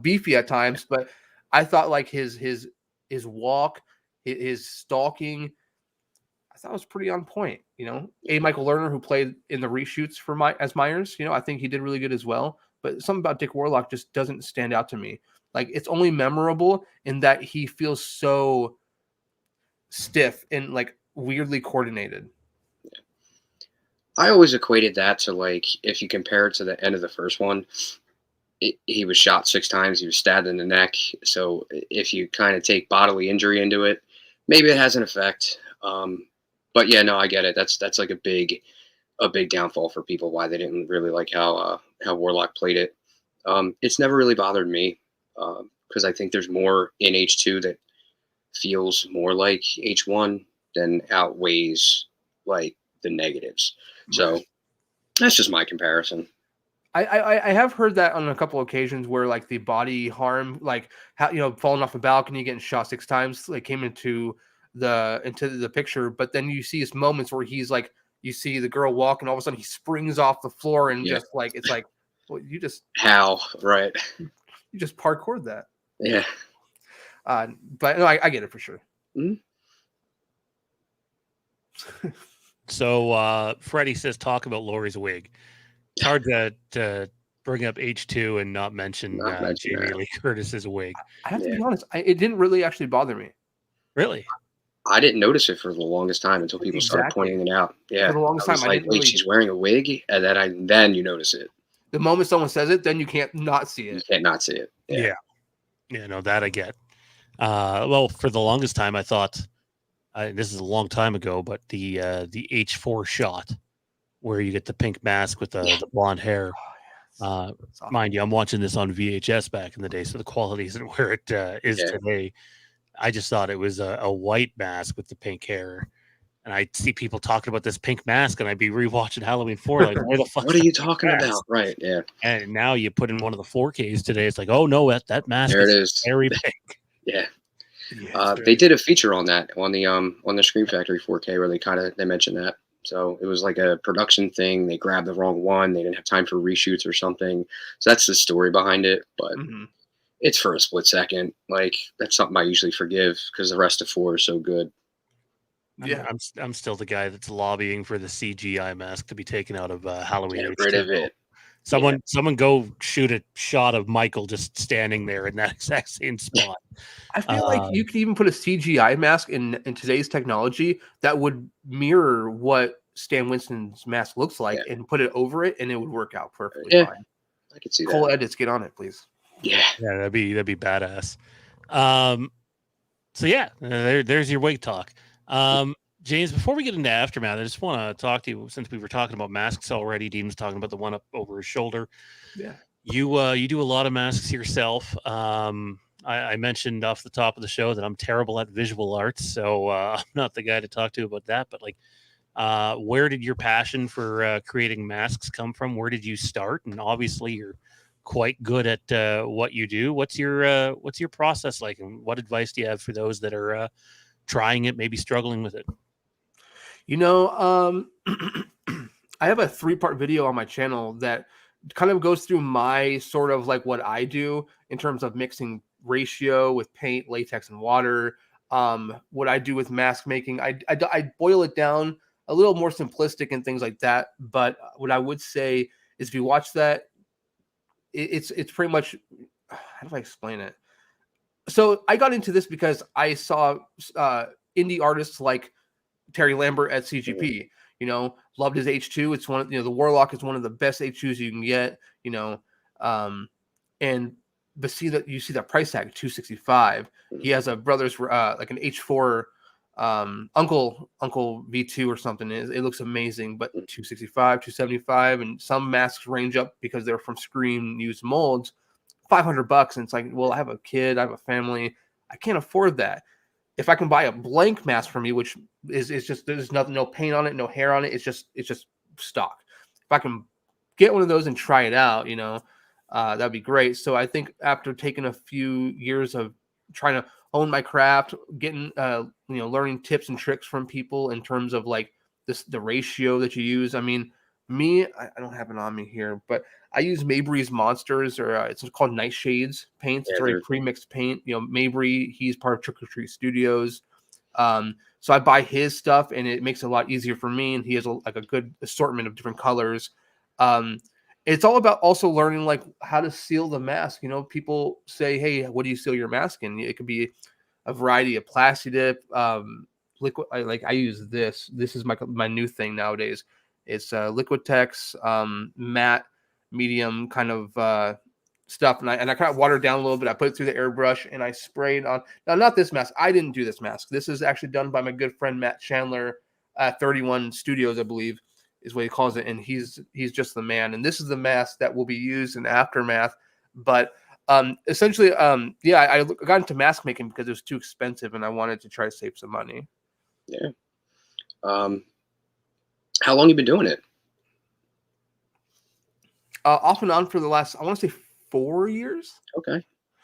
[SPEAKER 3] beefy at times, but I thought like his walk, his stalking, I thought was pretty on point. A. Michael Lerner, who played in the reshoots as Myers, I think he did really good as well. But something about Dick Warlock just doesn't stand out to me. Like, it's only memorable in that he feels so stiff and like weirdly coordinated.
[SPEAKER 2] I always equated that to, like, if you compare it to the end of the first one, he was shot 6 times. He was stabbed in the neck. So if you kind of take bodily injury into it, maybe it has an effect. But yeah, no, I get it. That's like a big downfall for people, why they didn't really like how Warlock played it. It's never really bothered me because I think there's more in H2 that feels more like H1 than outweighs like the negatives. So that's just my comparison.
[SPEAKER 3] I have heard that on a couple of occasions where like the body harm, like how falling off a balcony, getting shot 6 times, like came into the picture. But then you see his moments where he's like, you see the girl walk, and all of a sudden he springs off the floor and just like, it's like, well, you just
[SPEAKER 2] right?
[SPEAKER 3] You just parkoured that.
[SPEAKER 2] Yeah.
[SPEAKER 3] But no, I get it for sure.
[SPEAKER 2] Mm-hmm.
[SPEAKER 1] So Freddie says, talk about Laurie's wig. It's hard to bring up H2 and not mention Jamie Lee Curtis's wig.
[SPEAKER 3] I have to be honest, it didn't really actually bother me.
[SPEAKER 1] Really?
[SPEAKER 2] I didn't notice it for the longest time until people started pointing it out. Yeah.
[SPEAKER 3] For the longest time,
[SPEAKER 2] I was like, wait, she's wearing a wig? And then you notice it.
[SPEAKER 3] The moment someone says it, then you can't not see it.
[SPEAKER 2] You can't not see it.
[SPEAKER 1] Yeah. No, that I get. Well, for the longest time, I thought, this is a long time ago, but the H4 shot where you get the pink mask with the blonde hair. Mind you, I'm watching this on VHS back in the day, so the quality isn't where it is today. I just thought it was a white mask with the pink hair. And I'd see people talking about this pink mask, and I'd be rewatching Halloween 4. Like, where the fuck?
[SPEAKER 2] What are you talking about? Right, yeah.
[SPEAKER 1] And now you put in one of the 4Ks today. It's like, oh no, that mask
[SPEAKER 2] there it is.
[SPEAKER 1] Very big.
[SPEAKER 2] Yeah. They did a feature on that on the Scream Factory 4K where they mentioned that. So it was like a production thing. They grabbed the wrong one. They didn't have time for reshoots or something. So that's the story behind it. But it's for a split second. Like, that's something I usually forgive because the rest of 4 is so good.
[SPEAKER 1] Yeah, I'm still the guy that's lobbying for the CGI mask to be taken out of Halloween.
[SPEAKER 2] Get rid of it.
[SPEAKER 1] Someone go shoot a shot of Michael just standing there in that exact same spot.
[SPEAKER 3] I feel like you could even put a CGI mask in today's technology that would mirror what Stan Winston's mask looks like and put it over it, and it would work out perfectly fine.
[SPEAKER 2] I could see that.
[SPEAKER 3] Cole Edits, get on it, please.
[SPEAKER 2] Yeah,
[SPEAKER 1] that'd be badass. So yeah, there's your wig talk. James, before we get into Aftermath, I just want to talk to you, since we were talking about masks already. Dean was talking about the one up over his shoulder.
[SPEAKER 3] Yeah.
[SPEAKER 1] You do a lot of masks yourself. I mentioned off the top of the show that I'm terrible at visual arts, so I'm not the guy to talk to about that. But like, where did your passion for creating masks come from? Where did you start? And obviously, you're quite good at what you do. What's your process like, and what advice do you have for those that are trying it, maybe struggling with it?
[SPEAKER 3] You know, I have a 3-part video on my channel that kind of goes through my sort of like what I do in terms of mixing ratio with paint, latex, and water. What I do with mask making, I boil it down a little more simplistic and things like that. But what I would say is, if you watch that, it's pretty much, how do I explain it? So I got into this because I saw indie artists like Terry Lambert at CGP. You know, loved his H2. It's one of, the Warlock is one of the best H2s you can get. And but see that price tag, $265. He has a brother's like an H4 Uncle V2 or something. It looks amazing, but $265, $275, and some masks range up because they're from Scream used molds, $500. And it's like, well, I have a kid, I have a family, I can't afford that. If I can buy a blank mask for me, which is just, there's nothing, no paint on it, no hair on it, it's just stock. If I can get one of those and try it out, that'd be great. So I think after taking a few years of trying to own my craft, getting learning tips and tricks from people in terms of like the ratio that you use. I mean, I don't have it on me here, but I use Mabry's Monsters, or it's called Nightshades paints. It's already pre-mixed paint. Mabry, he's part of Trick or Treat Studios. So I buy his stuff, and it makes it a lot easier for me. And he has a good assortment of different colors. It's all about also learning like how to seal the mask. People say, "Hey, what do you seal your mask in?" It could be a variety of Plastidip, liquid. I use this. This is my new thing nowadays. It's Liquitex, matte, medium kind of stuff, and I kind of water it down a little bit. I put it through the airbrush and I spray it on. Now, not this mask. I didn't do this mask. This is actually done by my good friend Matt Chandler at 31 Studios, I believe, is what he calls it, and he's just the man. And this is the mask that will be used in Aftermath. But essentially, I got into mask making because it was too expensive, and I wanted to try to save some money.
[SPEAKER 2] Yeah. How long you been doing it?
[SPEAKER 3] Off and on for the last, I want to say 4 years.
[SPEAKER 2] Okay.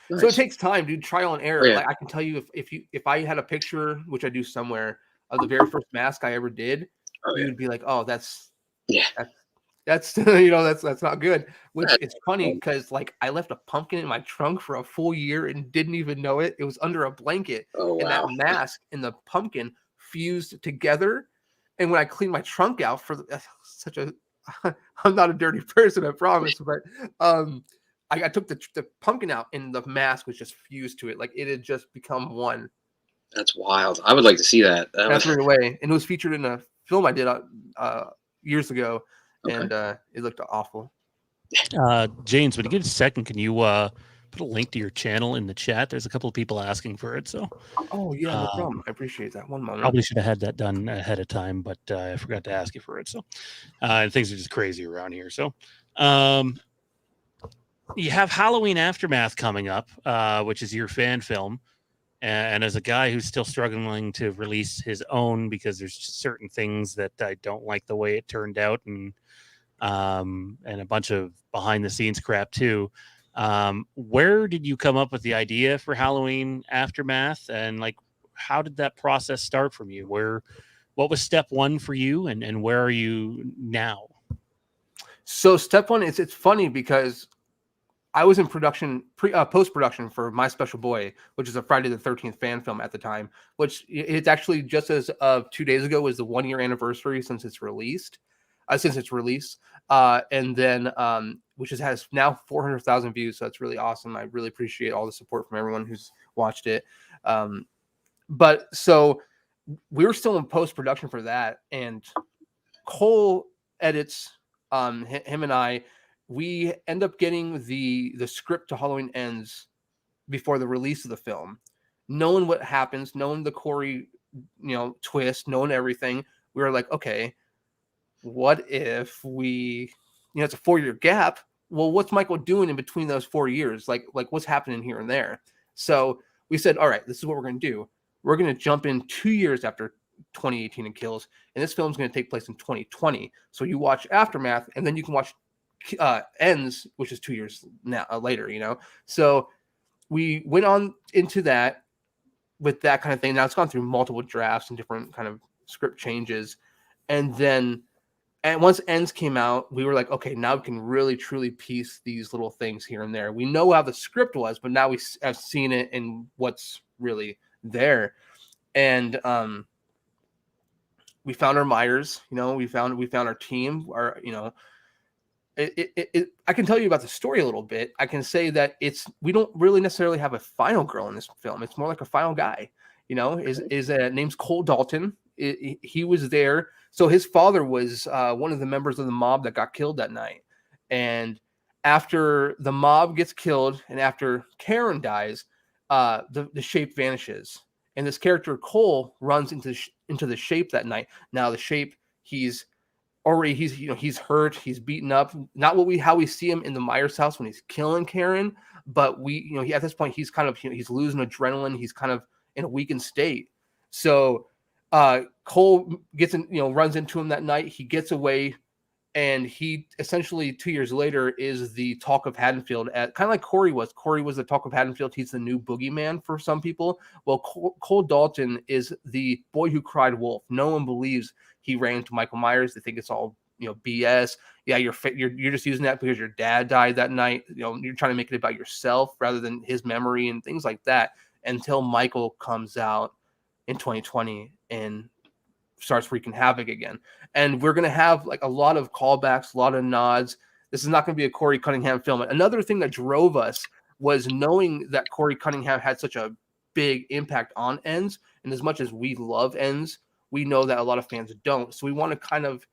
[SPEAKER 2] Nice.
[SPEAKER 3] So it takes time, dude. Trial and error.
[SPEAKER 2] Oh, yeah.
[SPEAKER 3] Like I can tell you, if I had a picture, which I do somewhere, of the very first mask I ever did, you would be like, "Oh, that's that's that's not good." Which it's funny because like I left a pumpkin in my trunk for a full year and didn't even know it. It was under a blanket, and that mask and the pumpkin fused together. And when I cleaned my trunk out for I'm not a dirty person, I promise, but I took the pumpkin out and the mask was just fused to it. Like it had just become one.
[SPEAKER 2] That's wild. I would like to see that.
[SPEAKER 3] That's right away. And it was featured in a film I did years ago, and it looked awful.
[SPEAKER 1] James, when you get a second, can you put a link to your channel in the chat? There's a couple of people asking for it. So.
[SPEAKER 3] Oh yeah, no problem. I appreciate that. One moment.
[SPEAKER 1] Probably should have had that done ahead of time, but I forgot to ask you for it. So, and things are just crazy around here. So, you have Halloween Aftermath coming up, which is your fan film. And as a guy who's still struggling to release his own because there's certain things that I don't like the way it turned out, and a bunch of behind the scenes crap too. Where did you come up with the idea for Halloween Aftermath, and like how did that process start from you? What was step one for you, and where are you now? So
[SPEAKER 3] step one, it's funny because I was in production, post-production for My Special Boy, which is a Friday the 13th fan film at the time, which it's actually just as of 2 days ago was the 1 year anniversary since its release. And then, which has now 400,000 views. So it's really awesome. I really appreciate all the support from everyone who's watched it. But so we were still in post-production for that, and Cole edits, him and I, we end up getting the script to Halloween Ends before the release of the film, knowing what happens, knowing the Corey, twist, knowing everything. We were like, okay, what if we, it's a 4 year gap. Well, what's Michael doing in between those 4 years? Like what's happening here and there? So we said, all right, this is what we're going to do. We're going to jump in 2 years after 2018 and Kills, and this film's going to take place in 2020. So you watch Aftermath, and then you can watch Ends, which is 2 years now later. So we went on into that with that kind of thing. Now it's gone through multiple drafts and different kind of script changes, and then once Ends came out, we were like, okay, now we can really truly piece these little things here and there. We know how the script was, but now we have seen it in what's really there. And we found our Myers, we found our team, I can tell you about the story a little bit. I can say that we don't really necessarily have a final girl in this film. It's more like a final guy, his name's Cole Dalton. He was there. So his father was one of the members of the mob that got killed that night. And after the mob gets killed and after Karen dies, the shape vanishes. And this character Cole runs into the shape that night. Now the shape, he's hurt, he's beaten up. Not how we see him in the Myers house when he's killing Karen, but at this point he's kind of he's losing adrenaline. He's kind of in a weakened state. So Cole runs into him that night. He gets away, and he essentially 2 years later is the talk of Haddonfield, kind of like Corey was. Corey was the talk of Haddonfield. He's the new boogeyman for some people. Well, Cole Dalton is the boy who cried wolf. No one believes he ran into Michael Myers. They think it's all BS. Yeah, you're just using that because your dad died that night. You're trying to make it about yourself rather than his memory and things like that. Until Michael comes out in 2020 and starts wreaking havoc again. And we're going to have like a lot of callbacks, a lot of nods. This is not going to be a Corey Cunningham film. Another thing that drove us was knowing that Corey Cunningham had such a big impact on Ends. And as much as we love Ends, we know that a lot of fans don't. So we want to kind of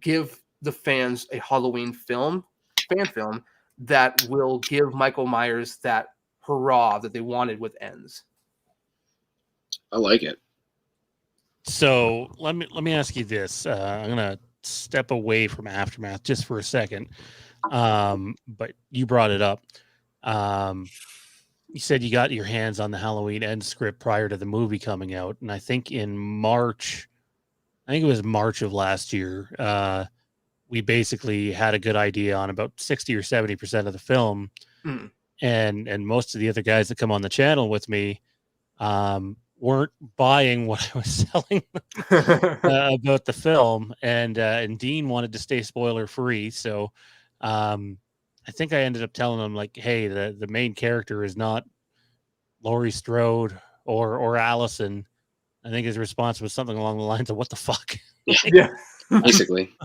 [SPEAKER 3] give the fans a Halloween fan film that will give Michael Myers that hurrah that they wanted with Ends.
[SPEAKER 2] I like it.
[SPEAKER 1] So let me ask you this. I'm gonna step away from Aftermath just for a second. But you brought it up. You said you got your hands on the Halloween Ends script prior to the movie coming out, and I think it was March of last year. We basically had a good idea on about 60 or 70% of the film, and most of the other guys that come on the channel with me weren't buying what I was selling about the film, and Dean wanted to stay spoiler free, so I think I ended up telling him like, hey, the main character is not Laurie Strode or Allison. I think his response was something along the lines of, what the fuck?
[SPEAKER 2] Yeah. Basically.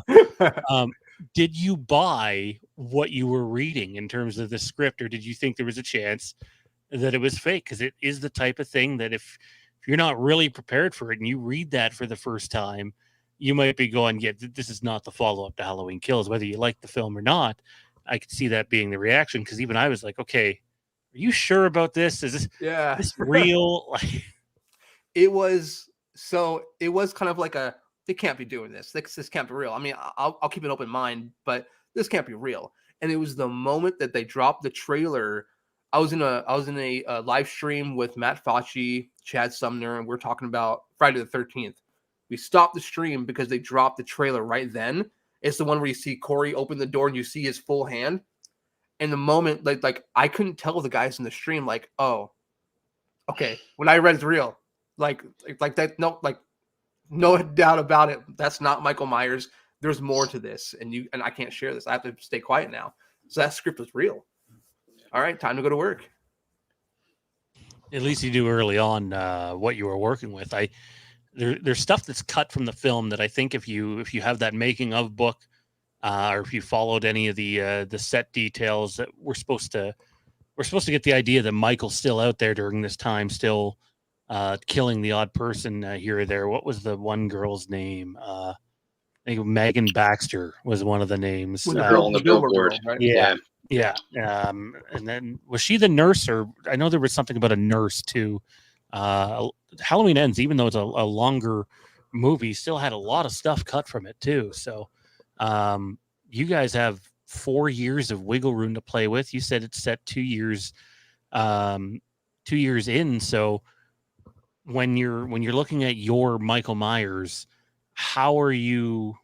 [SPEAKER 1] Did you buy what you were reading in terms of the script, or did you think there was a chance that it was fake? Because it is the type of thing that if you're not really prepared for it and you read that for the first time, you might be going, yeah, this is not the follow-up to Halloween Kills. Whether you like the film or not, I could see that being the reaction, because even I was like, okay, are you sure about this? Is this real?
[SPEAKER 3] It was kind of like they can't be doing this. This can't be real. I mean, I'll keep an open mind, but this can't be real. And it was the moment that they dropped the trailer. I was in a live stream with Matt Fauci, Chad Sumner, and we're talking about Friday the 13th. We stopped the stream because they dropped the trailer right then. It's the one where you see Corey open the door and you see his full hand. And the moment, like I couldn't tell the guys in the stream, like, oh, okay, when I read it's real, like that, no doubt about it. That's not Michael Myers. There's more to this, and I can't share this. I have to stay quiet now. So that script was real. All right, time to go to work.
[SPEAKER 1] At least you knew early on what you were working with. There's stuff that's cut from the film that I think if you have that making of book, or if you followed any of the set details, that we're supposed to get the idea that Michael's still out there during this time, still killing the odd person here or there. What was the one girl's name? I think Megan Baxter was one of the names.
[SPEAKER 2] The girl on the billboard,
[SPEAKER 1] right? Yeah. And then was she the nurse, or I know there was something about a nurse too. Halloween Ends, even though it's a longer movie, still had a lot of stuff cut from it too. So you guys have 4 years of wiggle room to play with. You said it's set 2 years 2 years in. So when you're looking at your Michael Myers, how are you,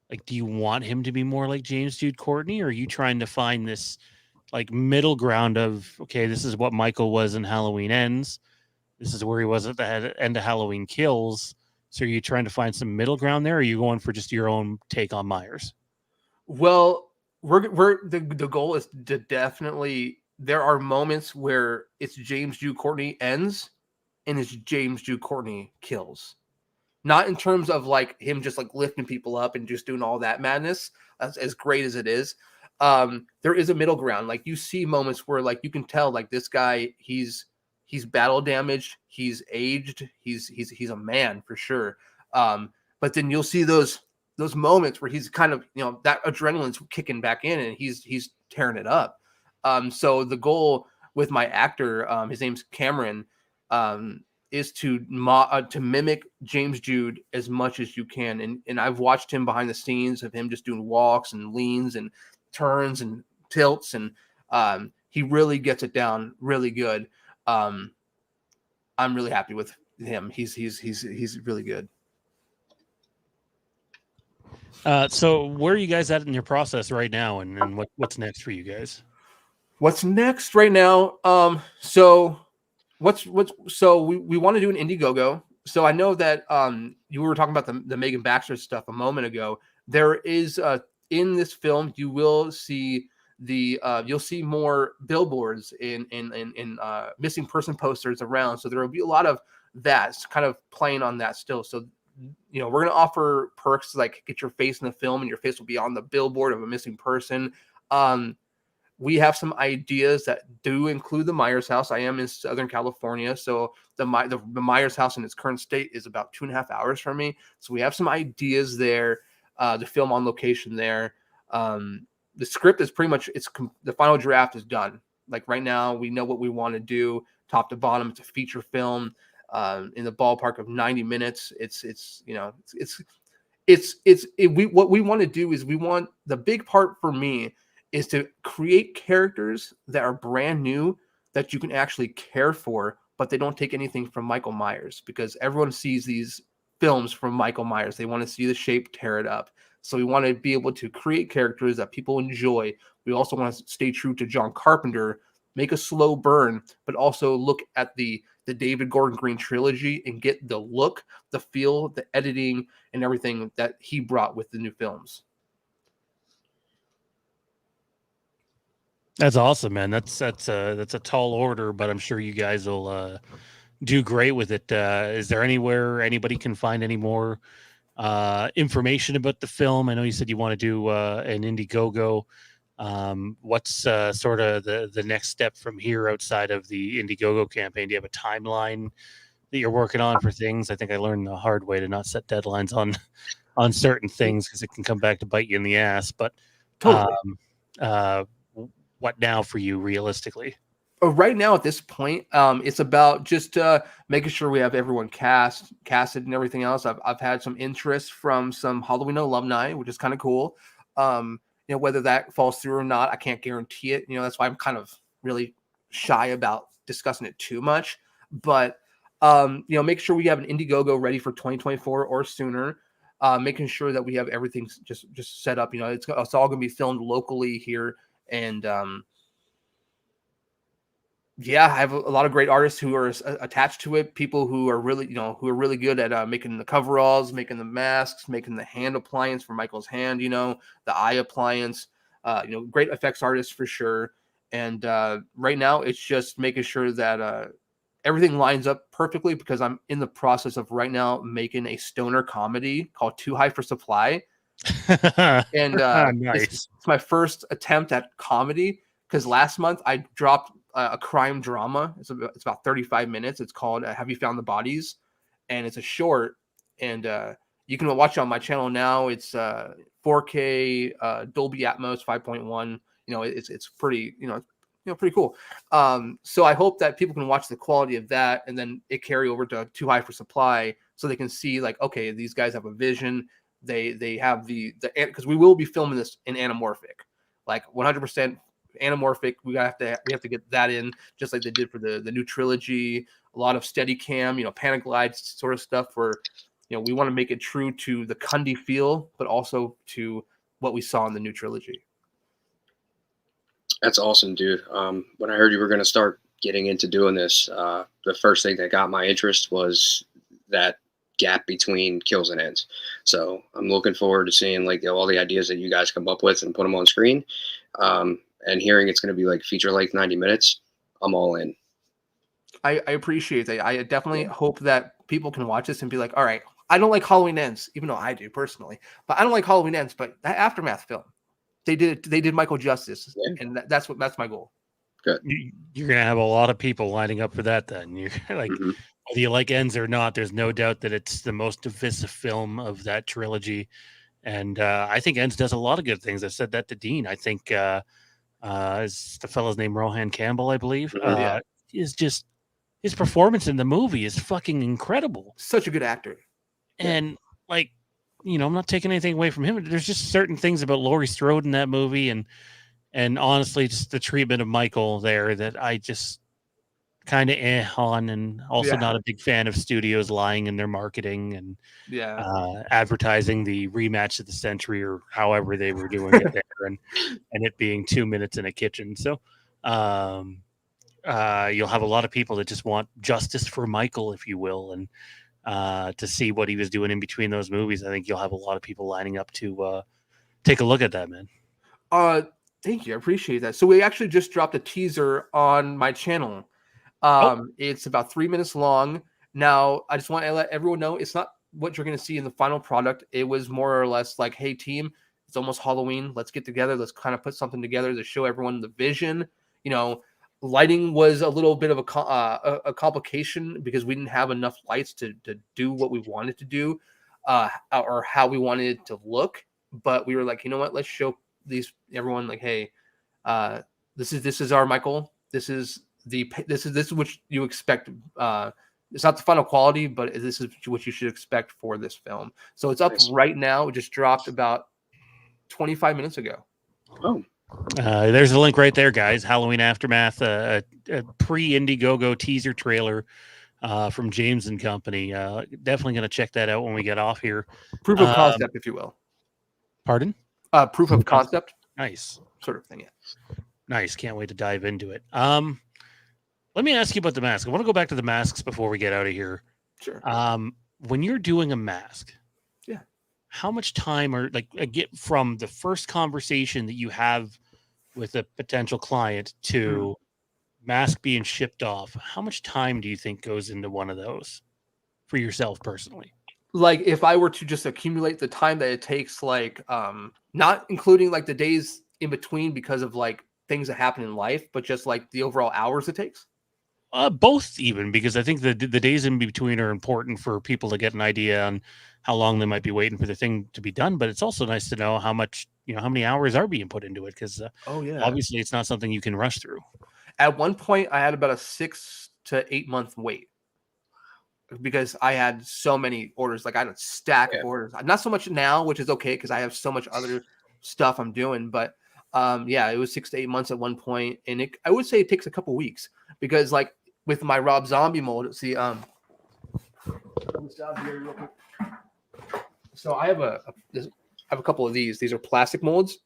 [SPEAKER 1] like, do you want him to be more like James Jude Courtney, or are you trying to find this like middle ground of, okay, this is what Michael was in Halloween Ends, this is where he was at the end of Halloween Kills? So are you trying to find some middle ground there, or are you going for just your own take on Myers?
[SPEAKER 3] Well, the goal is to definitely, there are moments where it's James Jude Courtney ends and it's James Jude Courtney kills. Not in terms of like him just like lifting people up and just doing all that madness, as great as it is. There is a middle ground. Like you see moments where like you can tell like this guy, he's battle damaged, he's aged, he's a man for sure. But then you'll see those moments where he's kind of, that adrenaline's kicking back in and he's tearing it up. So the goal with my actor, his name's Cameron, is to mimic James Jude as much as you can. And I've watched him behind the scenes of him just doing walks and leans and turns and tilts, and he really gets it down really good. I'm really happy with him. He's really good.
[SPEAKER 1] So where are you guys at in your process right now, and what's next for you guys?
[SPEAKER 3] What's next right now? So we want to do an Indiegogo. So I know that you were talking about the Megan Baxter stuff a moment ago. There is in this film you will see you'll see more billboards in missing person posters around. So there will be a lot of that kind of playing on that still. So we're going to offer perks like get your face in the film and your face will be on the billboard of a missing person. We have some ideas that do include the Myers house. I am in Southern California, so the Myers house in its current state is about 2.5 hours from me. So we have some ideas there to film on location there. The script is pretty much the final draft is done. Like right now, we know what we want to do, top to bottom. It's a feature film in the ballpark of 90 minutes. What we want to do is the big part for me is to create characters that are brand new that you can actually care for, but they don't take anything from Michael Myers, because everyone sees these films from Michael Myers. They want to see the Shape tear it up. So we want to be able to create characters that people enjoy. We also want to stay true to John Carpenter, make a slow burn, but also look at the David Gordon Green trilogy and get the look, the feel, the editing, and everything that he brought with the new films.
[SPEAKER 1] That's awesome, man. That's a tall order, but I'm sure you guys will do great with it. Is there anywhere anybody can find any more information about the film? I know you said you want to do an Indiegogo. What's sort of the next step from here outside of the Indiegogo campaign? Do you have a timeline that you're working on for things? I think I learned the hard way to not set deadlines on certain things because it can come back to bite you in the ass. But
[SPEAKER 3] Totally.
[SPEAKER 1] What now for you realistically?
[SPEAKER 3] Right now at this point, it's about just making sure we have everyone casted and everything else. I've had some interest from some Halloween alumni, which is kind of cool. Whether that falls through or not, I can't guarantee it. That's why I'm kind of really shy about discussing it too much. But make sure we have an Indiegogo ready for 2024 or sooner. Making sure that we have everything just set up. It's all going to be filmed locally here. And I have a lot of great artists who are attached to it. People who are really, good at making the coveralls, making the masks, making the hand appliance for Michael's hand. The eye appliance. Great effects artists for sure. And right now, it's just making sure that everything lines up perfectly, because I'm in the process of right now making a stoner comedy called Too High for Supply. And
[SPEAKER 1] nice.
[SPEAKER 3] It's my first attempt at comedy, because last month I dropped a crime drama. It's about 35 minutes. It's called Have You Found the Bodies? And it's a short, and you can watch it on my channel now. It's 4K Dolby Atmos 5.1. It's pretty pretty cool. So I hope that people can watch the quality of that and then it carry over to Too High for Supply, so they can see like, okay, these guys have a vision. They have because we will be filming this in anamorphic, like 100% anamorphic. We have to get that in, just like they did for the new trilogy. A lot of steady cam, Panaglide sort of stuff where, we want to make it true to the Cundy feel, but also to what we saw in the new trilogy.
[SPEAKER 2] That's awesome, dude. When I heard you were going to start getting into doing this, the first thing that got my interest was that gap between kills and ends. So I'm looking forward to seeing like all the ideas that you guys come up with and put them on screen. And hearing it's going to be like feature length 90 minutes, I'm all in.
[SPEAKER 3] I appreciate that. I definitely hope that people can watch this and be like, all right, I don't like Halloween Ends, even though I do personally, but I don't like Halloween Ends, but that Aftermath film, they did Michael justice. And that's my goal.
[SPEAKER 2] Good.
[SPEAKER 1] You're going to have a lot of people lining up for that then. You're like, whether you like Ends or not, there's no doubt that it's the most divisive film of that trilogy. And I think Ends does a lot of good things. I said that to Dean. I think is the fellow's name Rohan Campbell, I believe. Is just his performance in the movie is fucking incredible.
[SPEAKER 3] Such a good actor.
[SPEAKER 1] And like, I'm not taking anything away from him. There's just certain things about Laurie Strode in that movie, and honestly, just the treatment of Michael there that I just kind of on, and also not a big fan of studios lying in their marketing and advertising the rematch of the century or however they were doing it there, and it being 2 minutes in a kitchen. So you'll have a lot of people that just want justice for Michael, if you will, and to see what he was doing in between those movies. I think you'll have a lot of people lining up to take a look at that, man.
[SPEAKER 3] Thank you. I appreciate that. So we actually just dropped a teaser on my channel. It's about 3 minutes long. Now, I just want to let everyone know it's not what you're going to see in the final product. It was more or less like, hey, team, it's almost Halloween. Let's get together. Let's kind of put something together to show everyone the vision. Lighting was a little bit of a complication because we didn't have enough lights to do what we wanted to do or how we wanted it to look. But we were like, you know what? Let's show everyone like, hey, this is our Michael. This is what you expect. It's not the final quality, but this is what you should expect for this film. So it's up right now. It just dropped about 25 minutes ago.
[SPEAKER 2] Oh.
[SPEAKER 1] There's a link right there, guys. Halloween Aftermath, a pre-Indiegogo teaser trailer from James and Company. Definitely going to check that out when we get off here.
[SPEAKER 3] Proof of concept, if you will.
[SPEAKER 1] Pardon?
[SPEAKER 3] Proof of concept.
[SPEAKER 1] Nice.
[SPEAKER 3] Sort of thing, yeah.
[SPEAKER 1] Nice. Can't wait to dive into it. Let me ask you about the mask. I want to go back to the masks before we get out of here.
[SPEAKER 3] Sure.
[SPEAKER 1] When you're doing a mask, how much time get from the first conversation that you have with a potential client to mask being shipped off? How much time do you think goes into one of those for yourself personally?
[SPEAKER 3] Like if I were to just accumulate the time that it takes, like not including like the days in between because of like things that happen in life, but just like the overall hours it takes?
[SPEAKER 1] Both, even, because I think the days in between are important for people to get an idea on how long they might be waiting for the thing to be done. But it's also nice to know how much, how many hours are being put into it, because obviously it's not something you can rush through.
[SPEAKER 3] At one point, I had about a 6 to 8 month wait because I had so many orders. Like I had a stack of orders. Not so much now, which is okay because I have so much other stuff I'm doing. But it was 6 to 8 months at one point, and I would say it takes a couple weeks because like with my Rob Zombie mold, see, so I have a couple of these. These are plastic molds,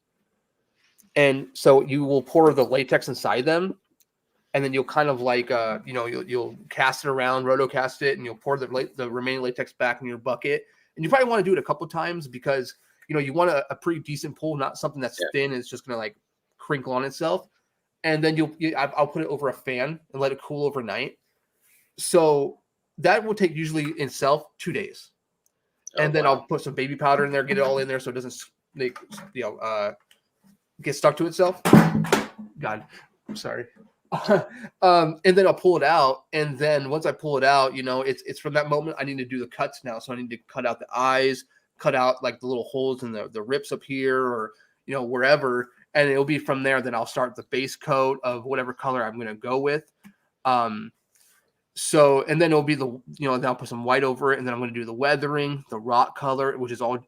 [SPEAKER 3] and so you will pour the latex inside them, and then you'll kind of like you'll cast it around, rotocast it, and you'll pour the remaining latex back in your bucket. And you probably want to do it a couple times because you want a pretty decent pull, not something that's thin and it's just gonna like crinkle on itself. And then I'll put it over a fan and let it cool overnight. So that will take usually in itself 2 days. And then I'll put some baby powder in there, get it all in there so it doesn't get stuck to itself. God, I'm sorry. And then I'll pull it out. And then once I pull it out, it's from that moment I need to do the cuts now. So I need to cut out the eyes, cut out like the little holes in the rips up here or wherever. And it'll be from there. Then I'll start the base coat of whatever color I'm going to go with. So, and then it'll be then I'll put some white over it, and then I'm going to do the weathering, the rock color, which is all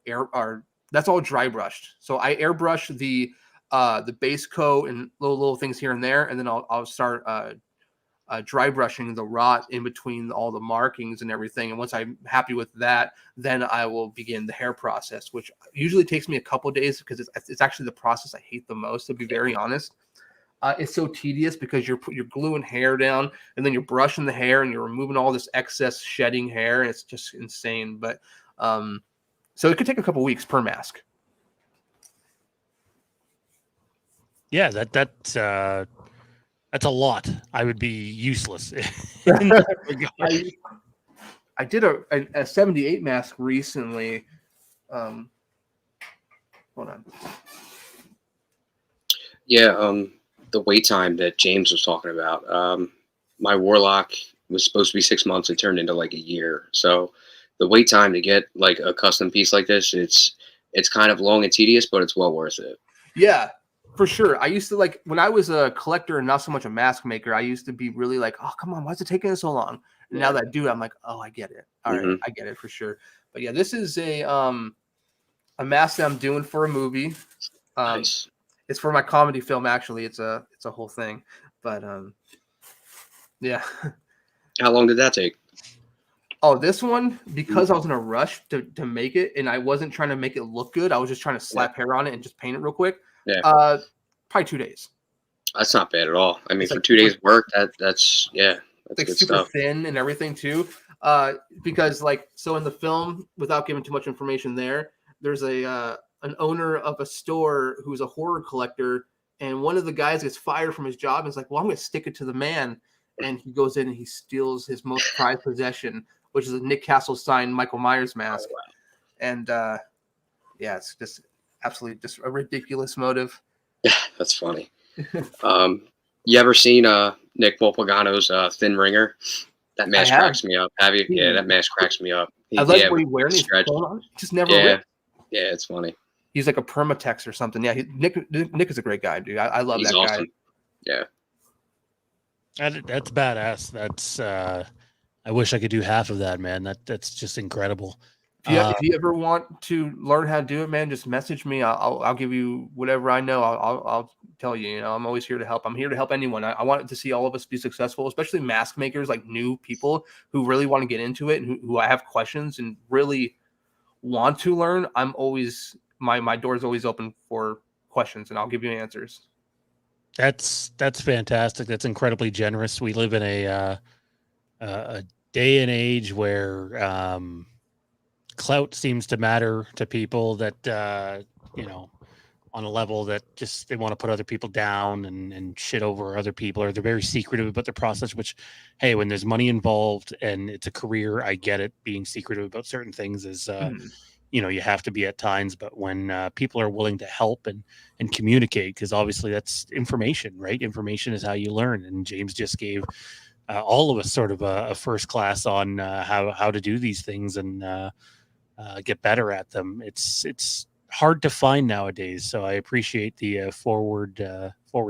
[SPEAKER 3] that's all dry brushed. So I airbrush the the base coat and little things here and there, and then I'll start dry brushing the rot in between all the markings and everything. And once I'm happy with that, then I will begin the hair process, which usually takes me a couple days because it's actually the process I hate the most, to be very honest. It's so tedious because you're gluing hair down and then you're brushing the hair and you're removing all this excess shedding hair. And it's just insane. But so it could take a couple weeks per mask.
[SPEAKER 1] Yeah, that's a lot. I would be useless. In that regard.
[SPEAKER 3] I did a 78 mask recently. Hold on.
[SPEAKER 2] Yeah, the wait time that James was talking about. My Warlock was supposed to be 6 months. It turned into like a year. So the wait time to get like a custom piece like this, it's kind of long and tedious, but it's well worth it.
[SPEAKER 3] Yeah, for sure. I used to like when I was a collector and not so much a mask maker. I used to be really like, oh come on, why is it taking so long? And now that I do, I'm like, oh, I get it. All right, I get it for sure. But yeah, this is a mask that I'm doing for a movie.
[SPEAKER 2] Nice.
[SPEAKER 3] It's for my comedy film. Actually, it's a whole thing. But yeah.
[SPEAKER 2] How long did that take?
[SPEAKER 3] Oh, this one, because I was in a rush to make it, and I wasn't trying to make it look good. I was just trying to slap hair on it and just paint it real quick.
[SPEAKER 2] Yeah.
[SPEAKER 3] Probably 2 days.
[SPEAKER 2] That's not bad at all. I mean,
[SPEAKER 3] It's
[SPEAKER 2] for
[SPEAKER 3] like
[SPEAKER 2] 2 days work, that's
[SPEAKER 3] like
[SPEAKER 2] good
[SPEAKER 3] super
[SPEAKER 2] stuff.
[SPEAKER 3] thin and everything too. Because like so in the film, without giving too much information there's an owner of a store who's a horror collector, and one of the guys gets fired from his job and is like, well, I'm going to stick it to the man. And he goes in and he steals his most prized possession, which is a Nick Castle signed Michael Myers mask.
[SPEAKER 2] Oh, wow.
[SPEAKER 3] And yeah, it's just absolutely just a ridiculous motive.
[SPEAKER 2] Yeah, that's funny. You ever seen Nick Volpagano's Thin Ringer? That mask cracks me up. Have you? Yeah, that mask cracks me up.
[SPEAKER 3] I like what he's wearing. He's on. Just never ripped.
[SPEAKER 2] Yeah, it's funny.
[SPEAKER 3] He's like a permatex or something. Yeah, Nick is a great guy, dude. I love that
[SPEAKER 2] awesome.
[SPEAKER 3] guy.
[SPEAKER 2] Yeah.
[SPEAKER 1] That's badass. That's I wish I could do half of that, man. That's just incredible.
[SPEAKER 3] If you ever want to learn how to do it, man, just message me. I'll give you whatever I know. I'll tell you. You know, I'm always here to help. I'm here to help anyone. I want to see all of us be successful, especially mask makers, like new people who really want to get into it and who I have questions and really want to learn. I'm always my door is always open for questions, and I'll give you answers.
[SPEAKER 1] That's fantastic. That's incredibly generous. We live in a day and age where clout seems to matter to people that on a level that just they want to put other people down and shit over other people, or they're very secretive about the process, which, hey, when there's money involved and it's a career, I get it. Being secretive about certain things is you have to be at times, but when people are willing to help and communicate, because obviously that's information, right? Information is how you learn. And James just gave all of us sort of a first class on how to do these things and get better at them. It's hard to find nowadays, so I appreciate the forward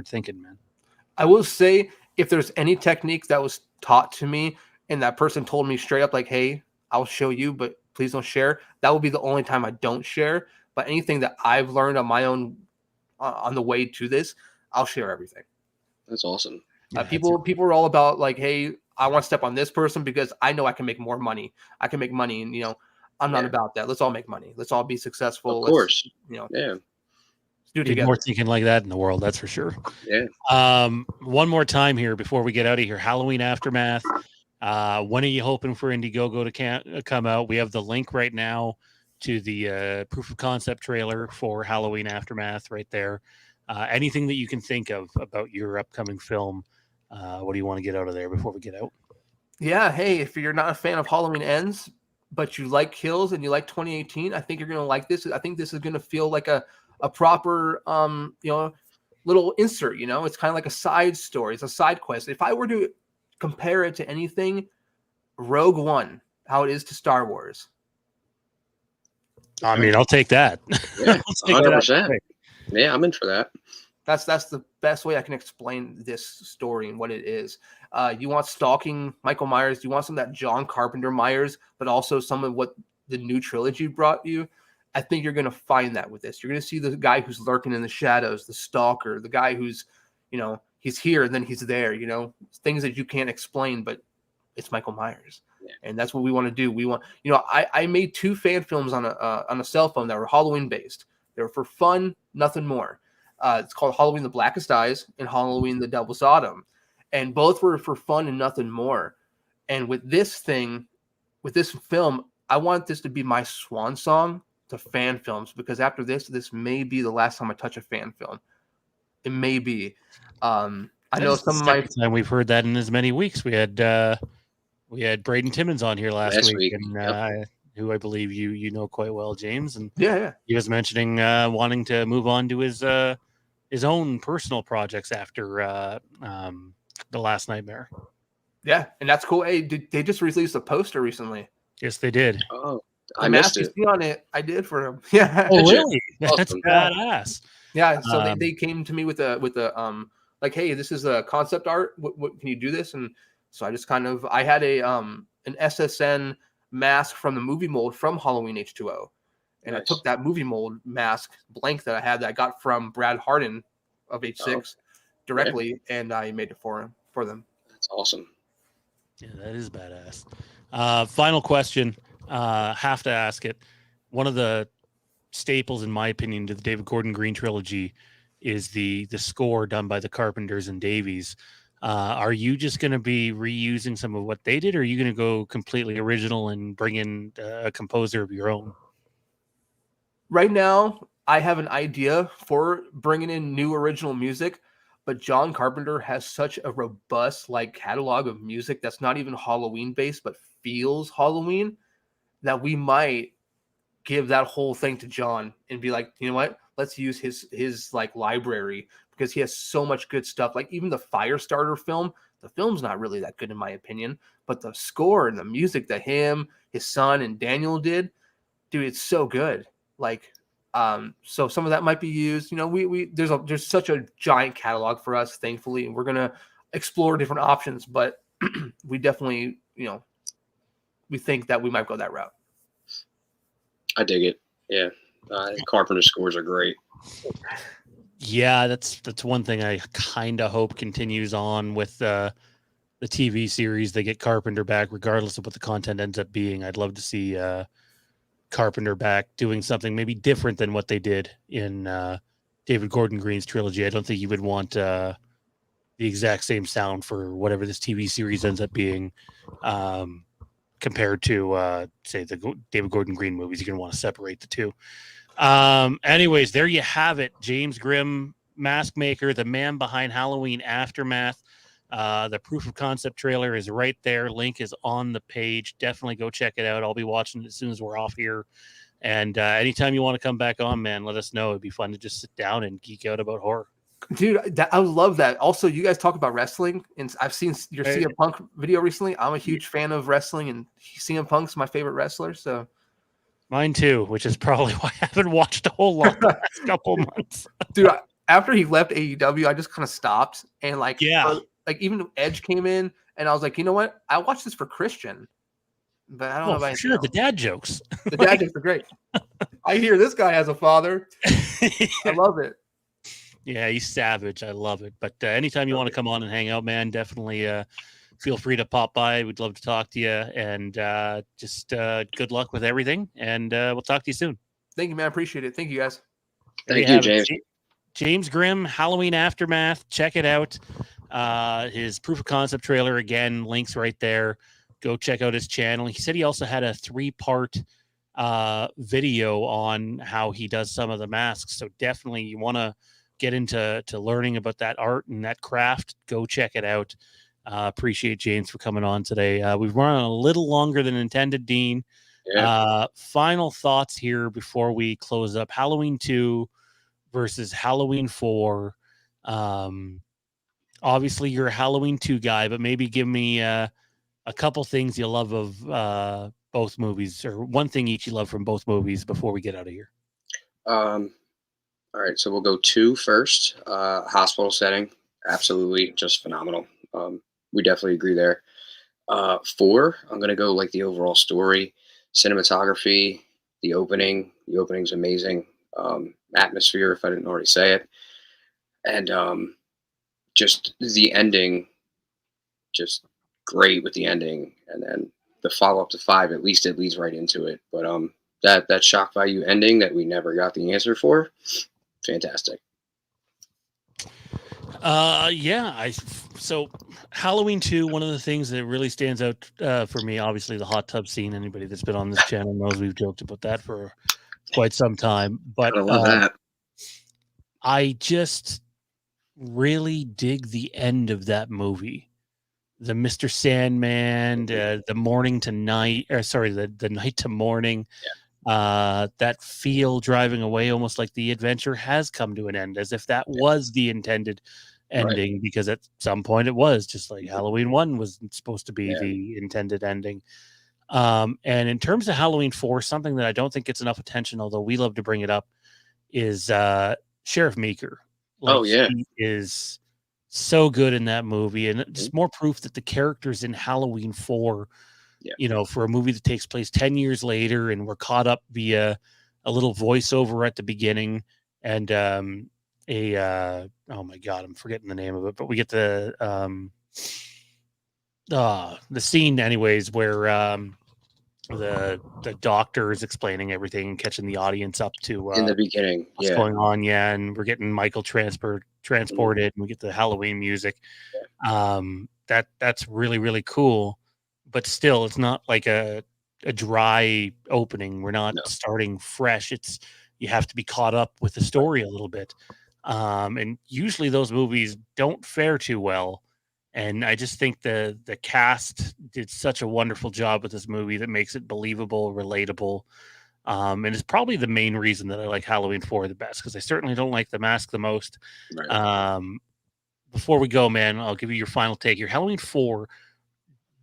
[SPEAKER 1] thinking, man.
[SPEAKER 3] I will say, if there's any technique that was taught to me and that person told me straight up, like, hey, I'll show you, but please don't share, that will be the only time I don't share. But anything that I've learned on my own on the way to this, I'll share everything.
[SPEAKER 2] That's awesome.
[SPEAKER 3] People are all about like, hey, I want to step on this person because I know I can make more money. I can make money, and I'm not about that. Let's all make money. Let's all be successful.
[SPEAKER 2] Of course.
[SPEAKER 3] Yeah.
[SPEAKER 1] Let's do it together. More thinking like that in the world, that's for sure.
[SPEAKER 2] Yeah.
[SPEAKER 1] One more time here before we get out of here. Halloween Aftermath. When are you hoping for Indiegogo to come out? We have the link right now to the proof of concept trailer for Halloween Aftermath right there. Anything that you can think of about your upcoming film, what do you want to get out of there before we get out?
[SPEAKER 3] Yeah, hey, if you're not a fan of Halloween Ends, but you like Kills and you like 2018, I think you're going to like this. I think this is going to feel like a proper, little insert, It's kind of like a side story. It's a side quest. If I were to compare it to anything, Rogue One, how it is to Star Wars.
[SPEAKER 1] I mean, I'll take that.
[SPEAKER 2] Yeah, 100%. Yeah, I'm in for that.
[SPEAKER 3] That's the best way I can explain this story and what it is. You want stalking Michael Myers. You want some of that John Carpenter Myers, but also some of what the new trilogy brought you. I think you're going to find that with this. You're going to see the guy who's lurking in the shadows, the stalker, the guy who's, he's here and then he's there, things that you can't explain, but it's Michael Myers.
[SPEAKER 2] Yeah.
[SPEAKER 3] And that's what we want to do. We want, I made 2 fan films on a cell phone that were Halloween based. They were for fun, nothing more. It's called Halloween the Blackest Eyes and Halloween the Devil's Autumn. And both were for fun and nothing more. And with this film, I want this to be my swan song to fan films, because after this may be the last time I touch a fan film. It may be. I know some of my
[SPEAKER 1] time we've heard that in as many weeks. We had Braden Timmons on here last week. And who I believe you know quite well, James. And
[SPEAKER 3] yeah.
[SPEAKER 1] He was mentioning wanting to move on to his own personal projects after The Last Nightmare.
[SPEAKER 3] Yeah, and that's cool. Hey, they just released a poster recently.
[SPEAKER 1] Yes, they did.
[SPEAKER 2] Oh, I missed it.
[SPEAKER 3] On it, I did for him. Yeah.
[SPEAKER 1] Oh, really? That's
[SPEAKER 2] Awesome.
[SPEAKER 1] badass.
[SPEAKER 3] Yeah. So they came to me with a like, hey, this is a concept art. What can you do this? And so I just I had an SSN mask from the movie mold from Halloween H2O, and nice. I took that movie mold mask blank that I had that I got from Brad Harden of H6 directly, and I made it for them.
[SPEAKER 2] That's awesome.
[SPEAKER 1] Yeah, that is badass. Final question. Have to ask it. One of the staples, in my opinion, to the David Gordon Green trilogy is the score done by the Carpenters and Davies. Are you just going to be reusing some of what they did, or are you going to go completely original and bring in a composer of your own?
[SPEAKER 3] Right now, I have an idea for bringing in new original music, but John Carpenter has such a robust catalog of music that's not even Halloween based, but feels Halloween, that we might give that whole thing to John and be like, you know what? Let's use his library, because he has so much good stuff. Like even the Firestarter film, the film's not really that good in my opinion, but the score and the music that him, his son, and Daniel did, dude, it's so good. So some of that might be used. There's such a giant catalog for us, thankfully, and we're gonna explore different options. But we definitely, we think that we might go that route.
[SPEAKER 2] I dig it. Yeah, Carpenter scores are great.
[SPEAKER 1] Yeah, that's one thing I kind of hope continues on with the TV series. They get Carpenter back, regardless of what the content ends up being. I'd love to see Carpenter back doing something maybe different than what they did in David Gordon Green's trilogy. I don't think you would want the exact same sound for whatever this TV series ends up being compared to, say, the David Gordon Green movies. You're going to want to separate the two. Anyways, there you have it. James Grimm, Mask Maker, the man behind Halloween Aftermath. The proof of concept trailer is right there. Link is on the page. Definitely go check it out. I'll be watching it as soon as we're off here. And anytime you want to come back on, man, let us know. It'd be fun to just sit down and geek out about horror.
[SPEAKER 3] Dude, I love that. Also, you guys talk about wrestling, and I've seen your CM Punk video recently. I'm a huge fan of wrestling, and CM Punk's my favorite wrestler. So
[SPEAKER 1] mine too, which is probably why I haven't watched a whole lot the last couple months.
[SPEAKER 3] Dude, after he left AEW, I just kind of stopped, and even Edge came in, and I was like, you know what? I watched this for Christian, but I don't know about
[SPEAKER 1] sure. The dad jokes.
[SPEAKER 3] The dad jokes are great. I hear this guy has a father. I love it.
[SPEAKER 1] Yeah, he's savage. I love it. But anytime you want to come on and hang out, man, definitely feel free to pop by. We'd love to talk to you. And just good luck with everything. And we'll talk to you soon.
[SPEAKER 3] Thank you, man. I appreciate it. Thank you, guys.
[SPEAKER 2] Thank you, James.
[SPEAKER 1] James Grimm, Halloween Aftermath. Check it out. His proof of concept trailer, again, links right there. Go check out his channel. He said he also had a 3-part video on how he does some of the masks. So definitely you want to get into learning about that art and that craft. Go check it out. Appreciate James for coming on today. We've run a little longer than intended, Dean. Yeah. Final thoughts here before we close up. Halloween 2 versus Halloween 4. Obviously you're a Halloween 2 guy, but maybe give me a couple things you love of both movies, or one thing each you love from both movies before we get out of here.
[SPEAKER 2] All right, so we'll go 2 first. Hospital setting, absolutely just phenomenal. We definitely agree there. 4, I'm going to go the overall story, cinematography, The opening's amazing. Atmosphere, if I didn't already say it, and just the ending, just great with the ending, and then the follow up to five. At least it leads right into it. But that shock value ending that we never got the answer for, fantastic.
[SPEAKER 1] Yeah, so Halloween 2, one of the things that really stands out for me, obviously the hot tub scene. Anybody that's been on this channel knows we've joked about that for quite some time, but
[SPEAKER 2] I love that.
[SPEAKER 1] I just really dig the end of that movie. The Mr. Sandman, the morning to night, or sorry, the night to morning. That feel driving away, almost like the adventure has come to an end, as if that was the intended ending,
[SPEAKER 2] Right.
[SPEAKER 1] because at some point it was, just like Halloween 1 was supposed to be
[SPEAKER 2] Yeah.
[SPEAKER 1] the intended ending. And in terms of Halloween 4, something that I don't think gets enough attention, although we love to bring it up, is Sheriff Meeker. Like,
[SPEAKER 2] Oh yeah.
[SPEAKER 1] he is so good in that movie, and just more proof that the characters in Halloween 4,
[SPEAKER 2] Yeah.
[SPEAKER 1] for a movie that takes place 10 years later, and we're caught up via a little voiceover at the beginning, and oh my god, I'm forgetting the name of it, but we get the scene anyways, where the doctor is explaining everything and catching the audience up to
[SPEAKER 2] In the beginning.
[SPEAKER 1] what's
[SPEAKER 2] Yeah.
[SPEAKER 1] going on. Yeah, and we're getting Michael transported, and we get the Halloween music. That's really, really cool. But still, it's not like a dry opening. We're not
[SPEAKER 2] No.
[SPEAKER 1] starting fresh. It's, you have to be caught up with the story a little bit. And usually those movies don't fare too well. And I just think the cast did such a wonderful job with this movie that makes it believable, relatable. And it's probably the main reason that I like Halloween 4 the best, because I certainly don't like The Mask the most.
[SPEAKER 2] Right.
[SPEAKER 1] Before we go, man, I'll give you your final take here. Halloween 4,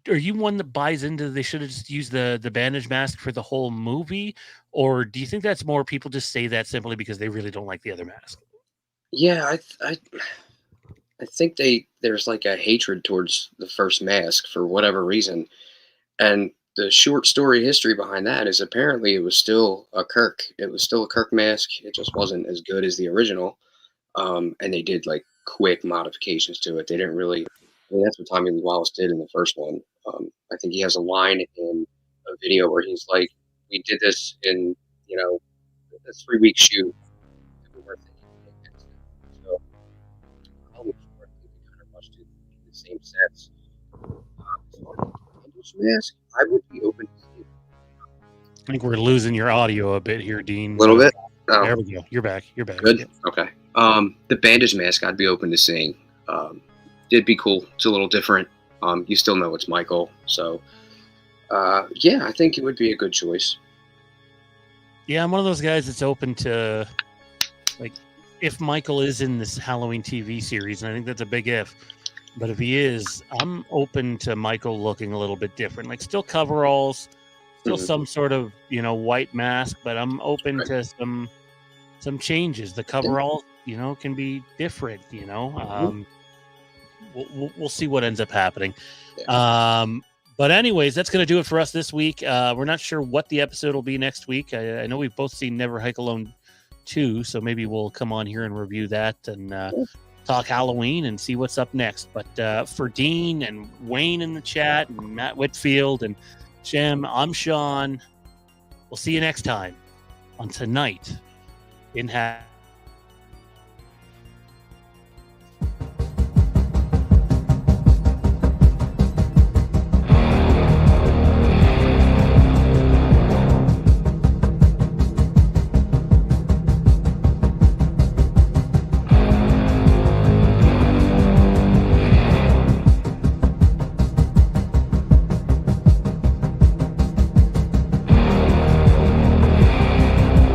[SPEAKER 1] are you one that buys into they should have just used the bandage mask for the whole movie? Or do you think that's more people just say that simply because they really don't like the other mask?
[SPEAKER 2] Yeah, I think there's like a hatred towards the first mask for whatever reason. And the short story history behind that is apparently it was still a Kirk. It was still a Kirk mask. It just wasn't as good as the original. And they did like quick modifications to it. They didn't really. I mean, that's what Tommy Lee Wallace did in the first one. I think he has a line in a video where he's like, "We did this in a 3-week shoot. We weren't thinking we'd take next time." So I think they kind of rushed it in the same sense. As far as the bandage mask, I would be open to seeing
[SPEAKER 1] I think we're losing your audio a bit here,
[SPEAKER 2] a
[SPEAKER 1] Dean.
[SPEAKER 2] little bit. Oh,
[SPEAKER 1] There we go. You're back. You're back.
[SPEAKER 2] good.
[SPEAKER 1] Yep.
[SPEAKER 2] Okay. The bandage mask, I'd be open to seeing. It'd be cool. It's a little different. You still know it's Michael, so yeah, I think it would be a good choice.
[SPEAKER 1] Yeah, I'm one of those guys that's open to, like, if Michael is in this Halloween TV series, and I think that's a big if, but if he is, I'm open to Michael looking a little bit different, like still coveralls, still
[SPEAKER 2] Mhm.
[SPEAKER 1] some sort of white mask, but I'm open
[SPEAKER 2] Right.
[SPEAKER 1] to some changes. The coverall, can be different.
[SPEAKER 2] Mhm.
[SPEAKER 1] We'll see what ends up happening.
[SPEAKER 2] Yeah.
[SPEAKER 1] But anyways, that's going to do it for us this week. We're not sure what the episode will be next week. I know we've both seen Never Hike Alone 2, so maybe we'll come on here and review that and talk Halloween and see what's up next. But for Dean and Wayne in the chat and Matt Whitfield and Shem, I'm Shawn. We'll see you next time on Tonight in